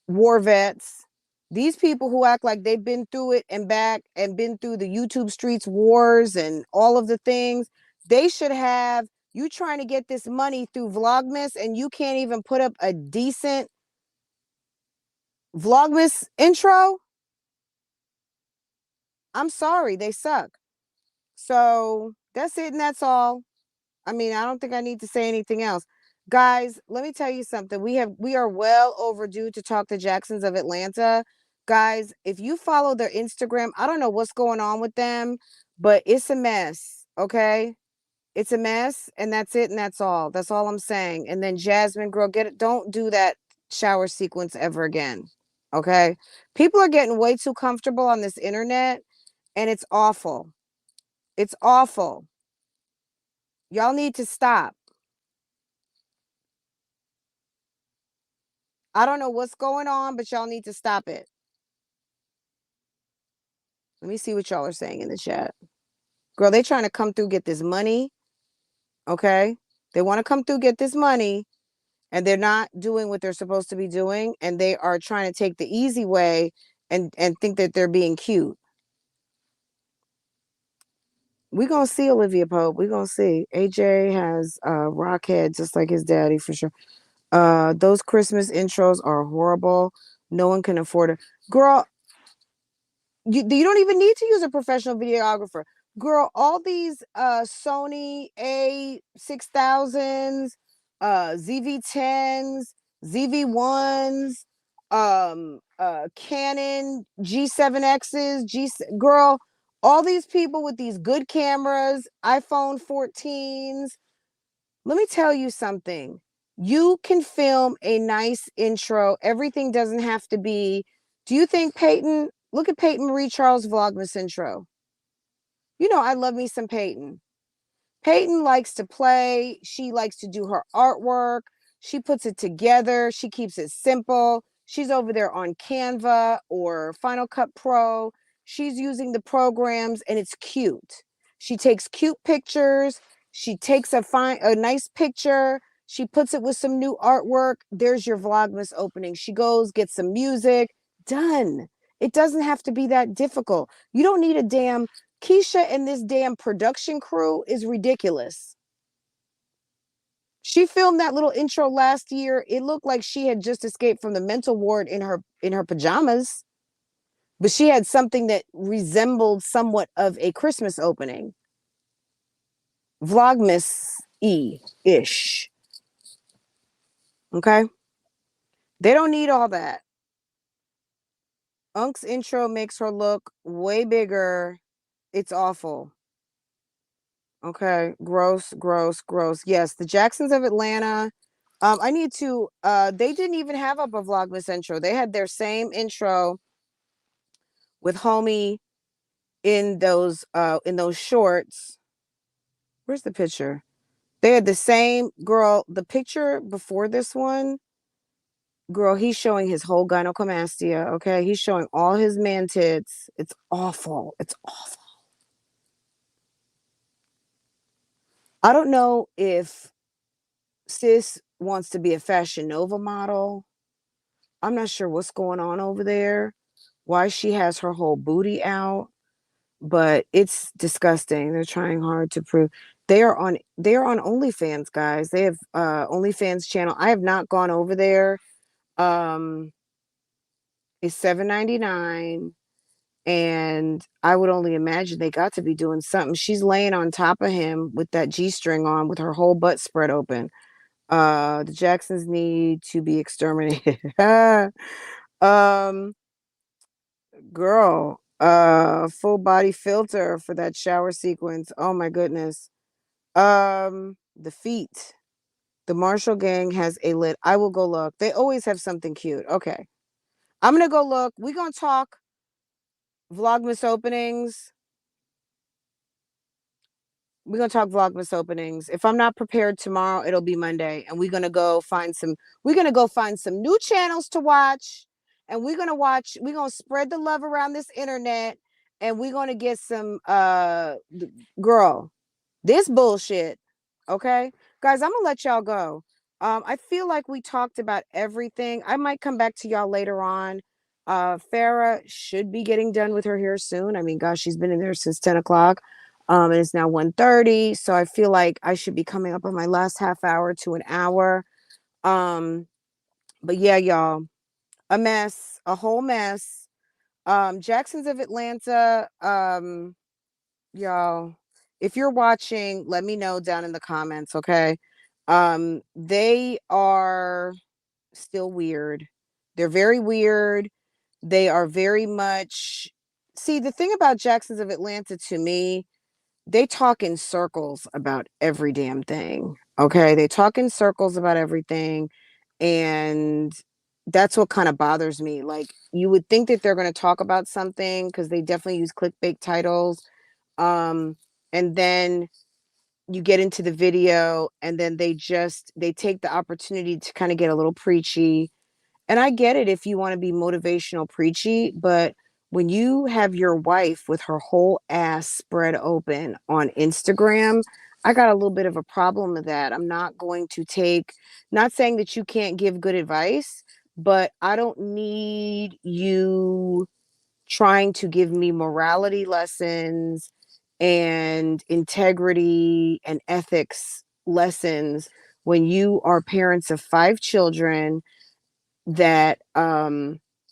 war vets, these people who act like they've been through it and back and been through the YouTube streets wars and all of the things, they should have, you trying to get this money through Vlogmas and you can't even put up a decent Vlogmas intro. I'm sorry, they suck. So that's it and that's all. I mean, I don't think I need to say anything else. Guys, let me tell you something. We are well overdue to talk to Jacksons of Atlanta. Guys, if you follow their Instagram, I don't know what's going on with them, but it's a mess, okay? It's a mess, and that's it, and that's all. That's all I'm saying. And then Jasmine, girl, get it. Don't do that shower sequence ever again, okay? People are getting way too comfortable on this internet, and it's awful. It's awful. Y'all need to stop. I don't know what's going on, but y'all need to stop it. Let me see what y'all are saying in the chat. Girl, they trying to come through, get this money. Okay? They want to come through, get this money, and they're not doing what they're supposed to be doing, and they are trying to take the easy way and think that they're being cute. We're going to see Olivia Pope. We're going to see. AJ has rock head just like his daddy for sure. Those Christmas intros are horrible. No one can afford it. Girl, you don't even need to use a professional videographer. Girl, all these Sony A6000s, ZV10s, ZV1s, Canon G7Xs, girl, all these people with these good cameras, iPhone 14s. Let me tell you something. You can film a nice intro. Everything doesn't have to be. Do you think Peyton? Look at Peyton Marie Charles Vlogmas intro. You know, I love me some Peyton. Peyton likes to play. She likes to do her artwork. She puts it together. She keeps it simple. She's over there on Canva or Final Cut Pro. She's using the programs and it's cute. She takes cute pictures. She takes a nice picture. She puts it with some new artwork. There's your Vlogmas opening. She goes, gets some music. Done. It doesn't have to be that difficult. You don't need a damn Keisha and this damn production crew is ridiculous. She filmed that little intro last year. It looked like she had just escaped from the mental ward in her pajamas. But she had something that resembled somewhat of a Christmas opening. Vlogmas-ish. Okay? They don't need all that. Unk's intro makes her look way bigger. It's awful. Okay, gross. Yes, the Jacksons of Atlanta. I need to. They didn't even have up a Vlogmas intro. They had their same intro with homie in those shorts. Where's the picture? They had the same girl. The picture before this one, girl, he's showing his whole gynecomastia. Okay, he's showing all his man tits. It's awful. It's awful. I don't know if sis wants to be a Fashion Nova model. I'm not sure what's going on over there, why she has her whole booty out, but it's disgusting. They're trying hard to prove they are on OnlyFans, guys. They have OnlyFans channel. I have not gone over there. It's $7.99. And I would only imagine they got to be doing something. She's laying on top of him with that G-string on with her whole butt spread open. The Jacksons need to be exterminated. Girl, full body filter for that shower sequence. Oh my goodness. The feet. The Marshall gang has a lit. I will go look. They always have something cute. Okay. I'm gonna go look. We're gonna talk Vlogmas openings. We're gonna talk Vlogmas openings. If I'm not prepared tomorrow, it'll be Monday, and we're gonna go find some. We're gonna go find some new channels to watch, and we're gonna watch. We're gonna spread the love around this internet, and we're gonna get some. Girl, this bullshit. Okay, guys, I'm gonna let y'all go. I feel like we talked about everything. I might come back to y'all later on. Farrah should be getting done with her hair soon. I mean, gosh, she's been in there since 10 o'clock. And it's now 1:30. So I feel like I should be coming up on my last half hour to an hour. But yeah, y'all, a mess, a whole mess. Jacksons of Atlanta, y'all, if you're watching, let me know down in the comments, okay? They are still weird. They're very weird. They are very much. See, the thing about Jacksons of Atlanta to me, they talk in circles about every damn thing. Okay. They talk in circles about everything. And that's what kind of bothers me. Like, you would think that they're going to talk about something because they definitely use clickbait titles. and then you get into the video, and then they take the opportunity to kind of get a little preachy. And I get it if you want to be motivational preachy, but when you have your wife with her whole ass spread open on Instagram, I got a little bit of a problem with that. I'm not going to take, not saying that you can't give good advice, but I don't need you trying to give me morality lessons and integrity and ethics lessons when you are parents of 5 children that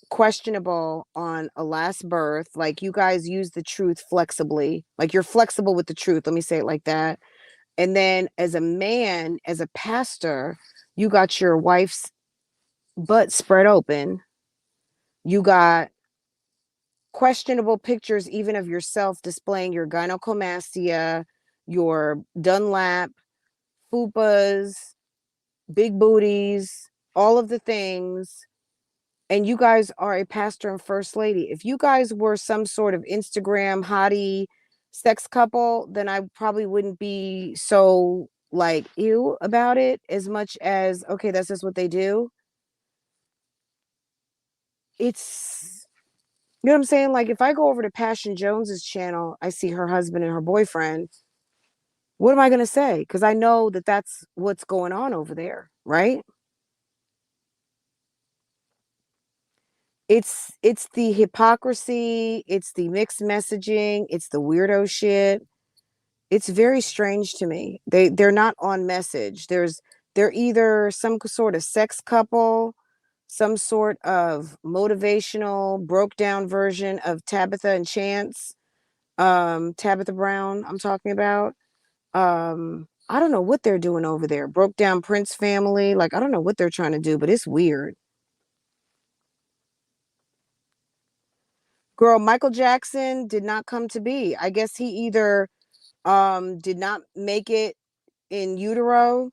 questionable on a last birth. Like, you guys use the truth flexibly, like you're flexible with the truth, let me say it like that. And then as a man, as a pastor, you got your wife's butt spread open, you got questionable pictures even of yourself displaying your gynecomastia, your Dunlap, fupas, big booties, all of the things. And you guys are a pastor and first lady. If you guys were some sort of Instagram hottie sex couple, then I probably wouldn't be so like ew about it as much as, okay, that's just what they do. It's, you know what I'm saying? Like, if I go over to Passion Jones's channel, I see her husband and her boyfriend. What am I going to say? Because I know that that's what's going on over there, right? It's the hypocrisy, it's the mixed messaging, it's the weirdo shit. It's very strange to me. They're not on message. They're either some sort of sex couple, some sort of motivational broke down version of Tabitha and Chance, Tabitha Brown I'm talking about. I don't know what they're doing over there. Broke down Prince family. Like, I don't know what they're trying to do, but it's weird. Girl, Michael Jackson did not come to be. I guess he either did not make it in utero,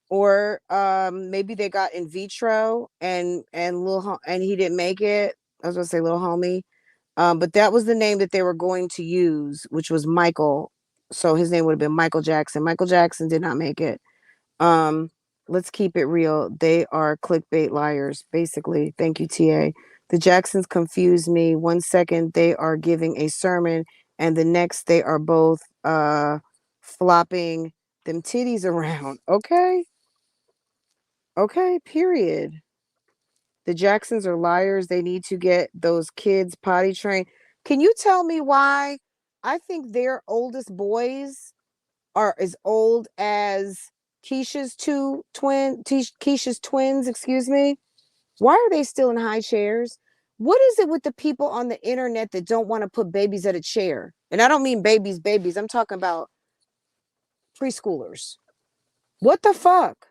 or maybe they got in vitro and and he didn't make it. I was gonna say little homie. But that was the name that they were going to use, which was Michael. So his name would have been Michael Jackson. Michael Jackson did not make it. Um, let's keep it real. They are clickbait liars, basically. Thank you, TA. The Jacksons confuse me. 1 second they are giving a sermon, and the next they are both flopping them titties around. Okay. Okay, period. The Jacksons are liars. They need to get those kids potty trained. Can you tell me why? I think their oldest boys are as old as Keisha's twins, excuse me. Why are they still in high chairs? What is it with the people on the internet that don't want to put babies at a chair? And I don't mean babies. I'm talking about preschoolers. What the fuck?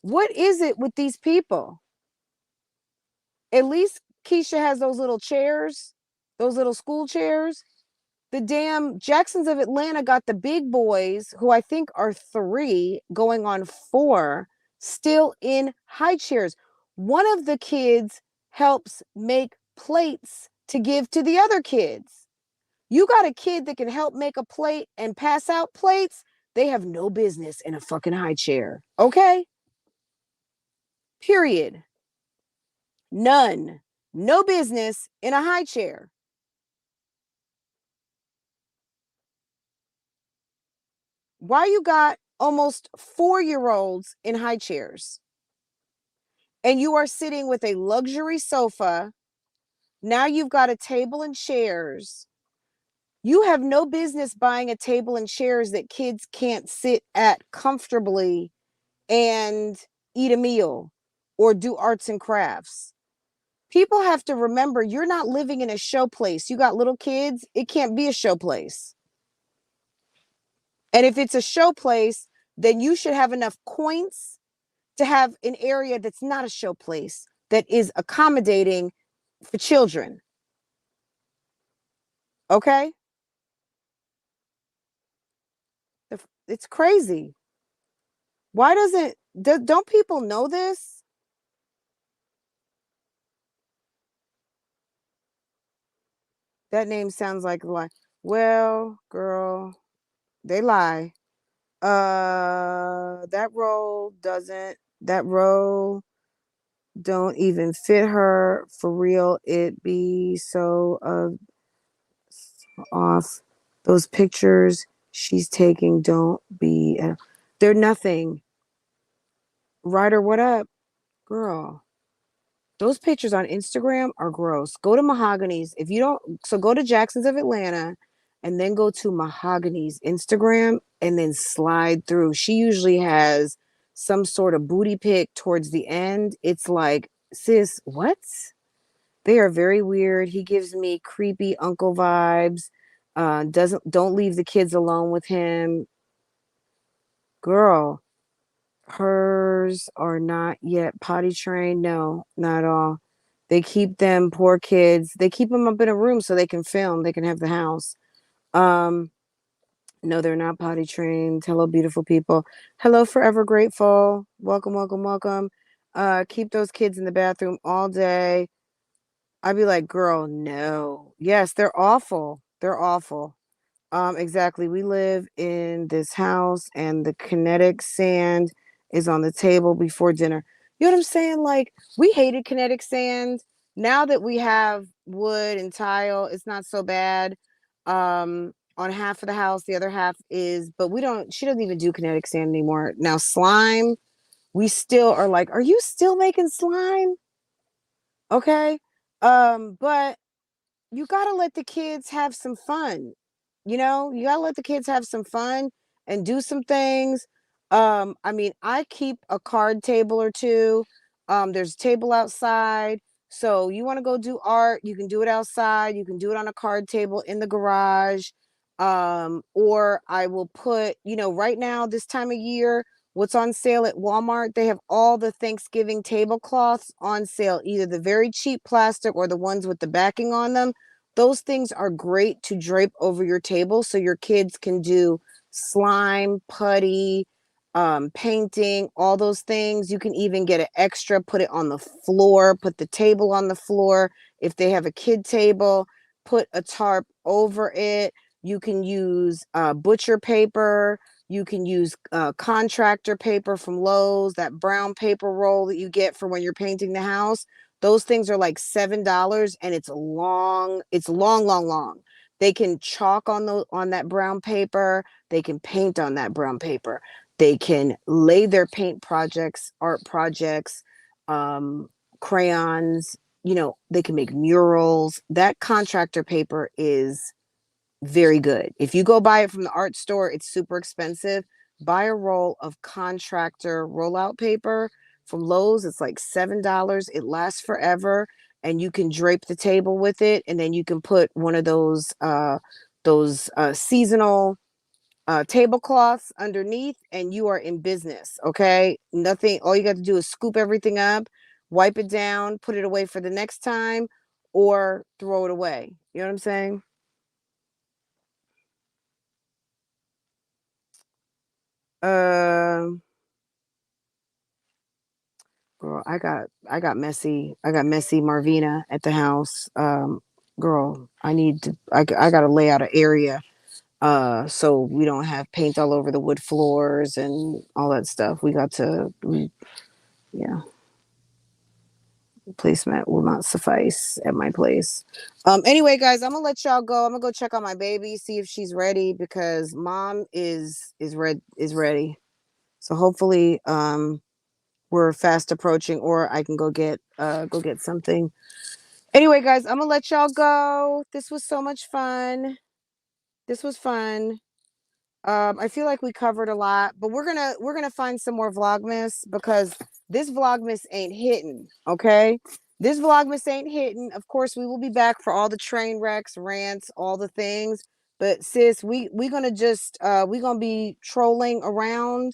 What is it with these people? At least Keisha has those little chairs, those little school chairs. The damn Jacksons of Atlanta got the big boys, who I think are 3 going on 4, still in high chairs. One of the kids helps make plates to give to the other kids. You got a kid that can help make a plate and pass out plates. They have no business in a fucking high chair. Okay? Period. None. No business in a high chair. Why you got almost 4-year-olds in high chairs? And you are sitting with a luxury sofa. Now you've got a table and chairs. You have no business buying a table and chairs that kids can't sit at comfortably and eat a meal or do arts and crafts. People have to remember, you're not living in a show place. You got little kids, it can't be a show place. And if it's a show place, then you should have enough coins to have an area that's not a show place, that is accommodating for children. Okay? It's crazy. Why don't people know this? That name sounds like a lie. Well, girl, they lie. That row don't even fit her for real. It be so off. Those pictures she's taking don't be. They're nothing. Ryder, what up, girl? Those pictures on Instagram are gross. Go to Mahogany's. If you don't, so go to Jackson's of Atlanta and then go to Mahogany's Instagram and then slide through. She usually has some sort of booty pic towards the end. It's like, sis, what? They are very weird. He gives me creepy uncle vibes. Don't leave the kids alone with him. Girl, hers are not yet potty trained. No, not at all. They keep them poor kids. They keep them up in a room so they can film. They can have the house. No, they're not potty trained. Hello, beautiful people. Hello, forever grateful. Welcome, welcome, welcome. Keep those kids in the bathroom all day. I'd be like, girl, no. Yes, they're awful. They're awful. Exactly. We live in this house and the kinetic sand is on the table before dinner. You know what I'm saying? Like, we hated kinetic sand. Now that we have wood and tile, it's not so bad. On half of the house, the other half is, but she doesn't even do kinetic sand anymore. Now, slime, we still are like, are you still making slime? Okay. But you gotta let the kids have some fun. You know, you gotta let the kids have some fun and do some things. I mean, I keep a card table or two. There's a table outside. So you want to go do art, you can do it outside, you can do it on a card table in the garage. Or I will put, right now, this time of year, what's on sale at Walmart, they have all the Thanksgiving tablecloths on sale, either the very cheap plastic or the ones with the backing on them. Those things are great to drape over your table so your kids can do slime, putty, painting, all those things. You can even get an extra, put it on the floor, put the table on the floor. If they have a kid table, put a tarp over it. You can use butcher paper. You can use contractor paper from Lowe's, that brown paper roll that you get for when you're painting the house. Those things are like $7 and it's long, long. They can chalk on that brown paper. They can paint on that brown paper. They can lay their paint projects, art projects, crayons, they can make murals. That contractor paper is very good. If you go buy it from the art store, it's super expensive. Buy a roll of contractor rollout paper from Lowe's. It's like $7. It lasts forever, and you can drape the table with it. And then you can put one of those seasonal tablecloths underneath, and you are in business. Okay, nothing. All you got to do is scoop everything up, wipe it down, put it away for the next time, or throw it away. You know what I'm saying? Um, Girl, I got messy. I got messy Marvina at the house. Girl, I gotta lay out an area so we don't have paint all over the wood floors and all that stuff. Yeah, placemat will not suffice at my place. Anyway, guys, I'm gonna let y'all go. I'm gonna go check on my baby, see if she's ready, because mom is ready. So hopefully we're fast approaching, or I can go get something. Anyway, guys, I'm gonna let y'all go. This was so much fun. This was fun. I feel like we covered a lot, but we're gonna find some more Vlogmas, because this Vlogmas ain't hitting. Okay, this Vlogmas ain't hitting. Of course, we will be back for all the train wrecks, rants, all the things. But sis, we gonna just we gonna be trolling around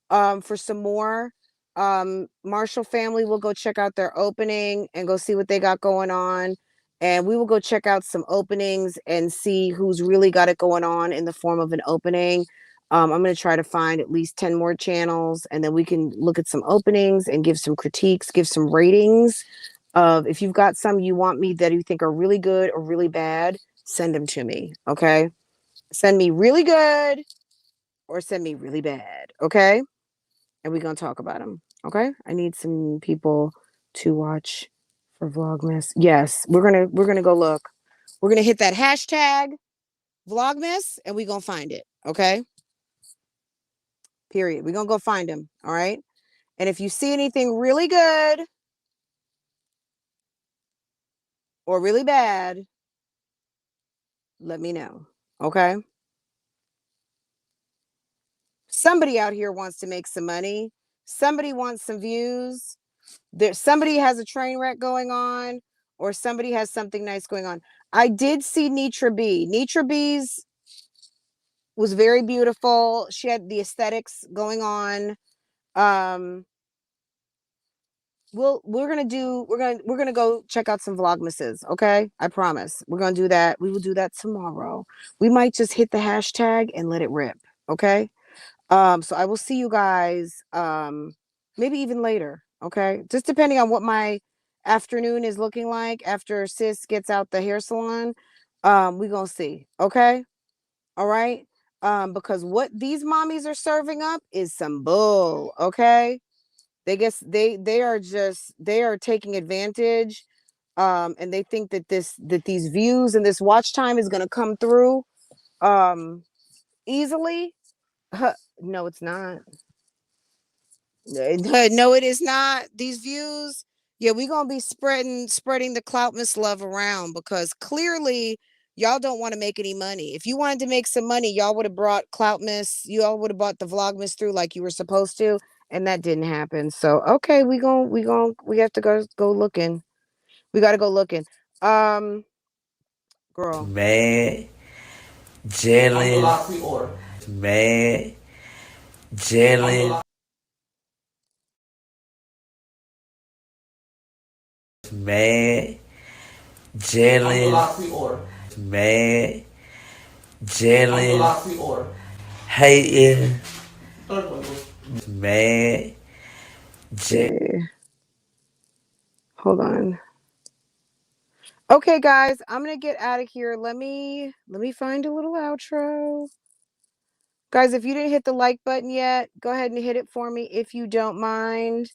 for some more. Marshall family will go check out their opening and go see what they got going on. And we will go check out some openings and see who's really got it going on in the form of an opening. I'm going to try to find at least 10 more channels, and then we can look at some openings and give some critiques, give some ratings of, if you've got some you want me that you think are really good or really bad, send them to me. Okay. Send me really good or send me really bad. Okay. And we're going to talk about them. Okay. I need some people to watch for Vlogmas. Yes. We're going to go look. We're going to hit that hashtag Vlogmas and we're going to find it. Okay. Period. We're going to go find them. All right. And if you see anything really good or really bad, let me know. Okay. Somebody out here wants to make some money. Somebody wants some views. Somebody has a train wreck going on, or somebody has something nice going on. I did see Nitra B. Nitra B's was very beautiful. She had the aesthetics going on. We're gonna go check out some Vlogmases. Okay, I promise. We're gonna do that. We will do that tomorrow. We might just hit the hashtag and let it rip. Okay. So I will see you guys maybe even later. Okay, just depending on what my afternoon is looking like after sis gets out the hair salon. We gonna see. Okay, all right. Because what these mommies are serving up is some bull. Okay, they are taking advantage. And they think that these views and this watch time is gonna come through easily. No, it's not. No, it is not. These views, yeah, we're gonna be spreading the CloutMas love around because clearly y'all don't want to make any money. If you wanted to make some money, y'all would have brought CloutMas, you all would have bought the Vlogmas through like you were supposed to, and that didn't happen. So okay, we have to go looking. We gotta go looking. Girl. Mad, jealous, mad, jealous, mad, jealous, mad, jealous, hating, mad, jealous. Hold on. Okay, guys, I'm gonna get out of here. Let me find a little outro. Guys, if you didn't hit the like button yet, go ahead and hit it for me if you don't mind.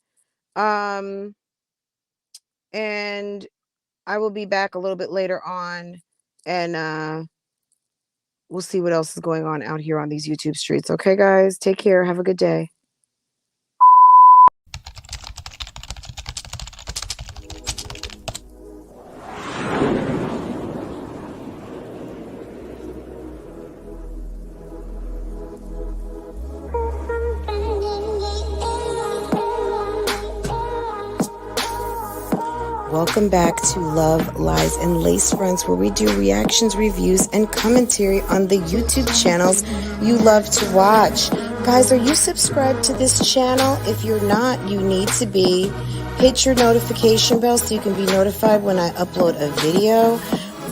And I will be back a little bit later on, and we'll see what else is going on out here on these YouTube streets. Okay, guys, take care. Have a good day. Welcome back to Love, Lies, and Lacefronts, where we do reactions, reviews, and commentary on the YouTube channels you love to watch. Guys, are you subscribed to this channel? If you're not, you need to be. Hit your notification bell so you can be notified when I upload a video,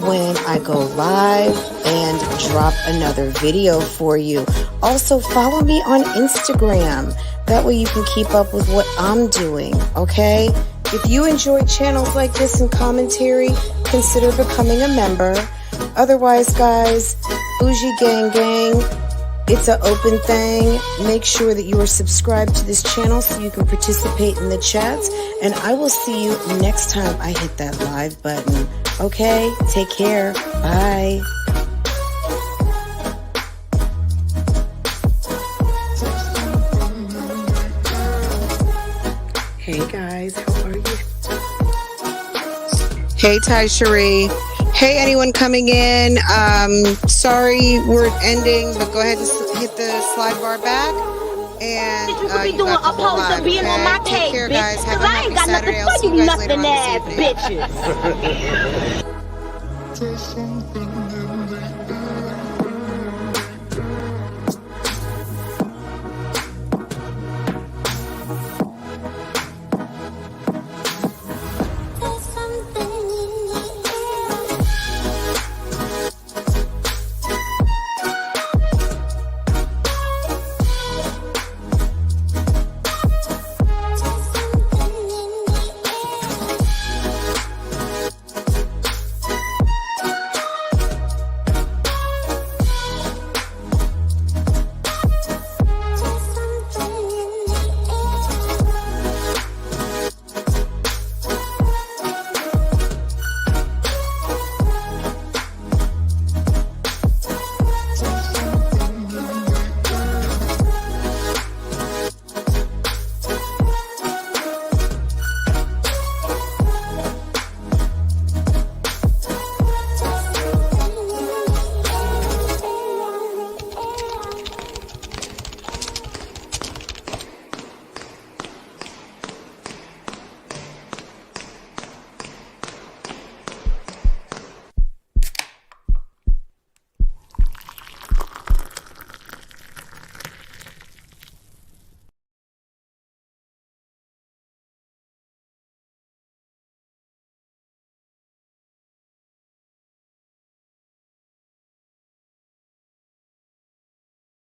when I go live, and drop another video for you. Also, follow me on Instagram. That way you can keep up with what I'm doing, okay? If you enjoy channels like this and commentary, consider becoming a member. Otherwise, guys, BougieGang Gang, it's an open thing. Make sure that you are subscribed to this channel so you can participate in the chats. And I will see you next time I hit that live button. Okay? Take care. Bye. Hey guys, how are you? Hey Ty Cherie. Hey anyone coming in. Sorry we're ending, but go ahead and hit the slide bar back. And you could be doing opposed to being on my page, bitch. Guys. Cause I ain't got nothing for you nothing ass bitches. There's something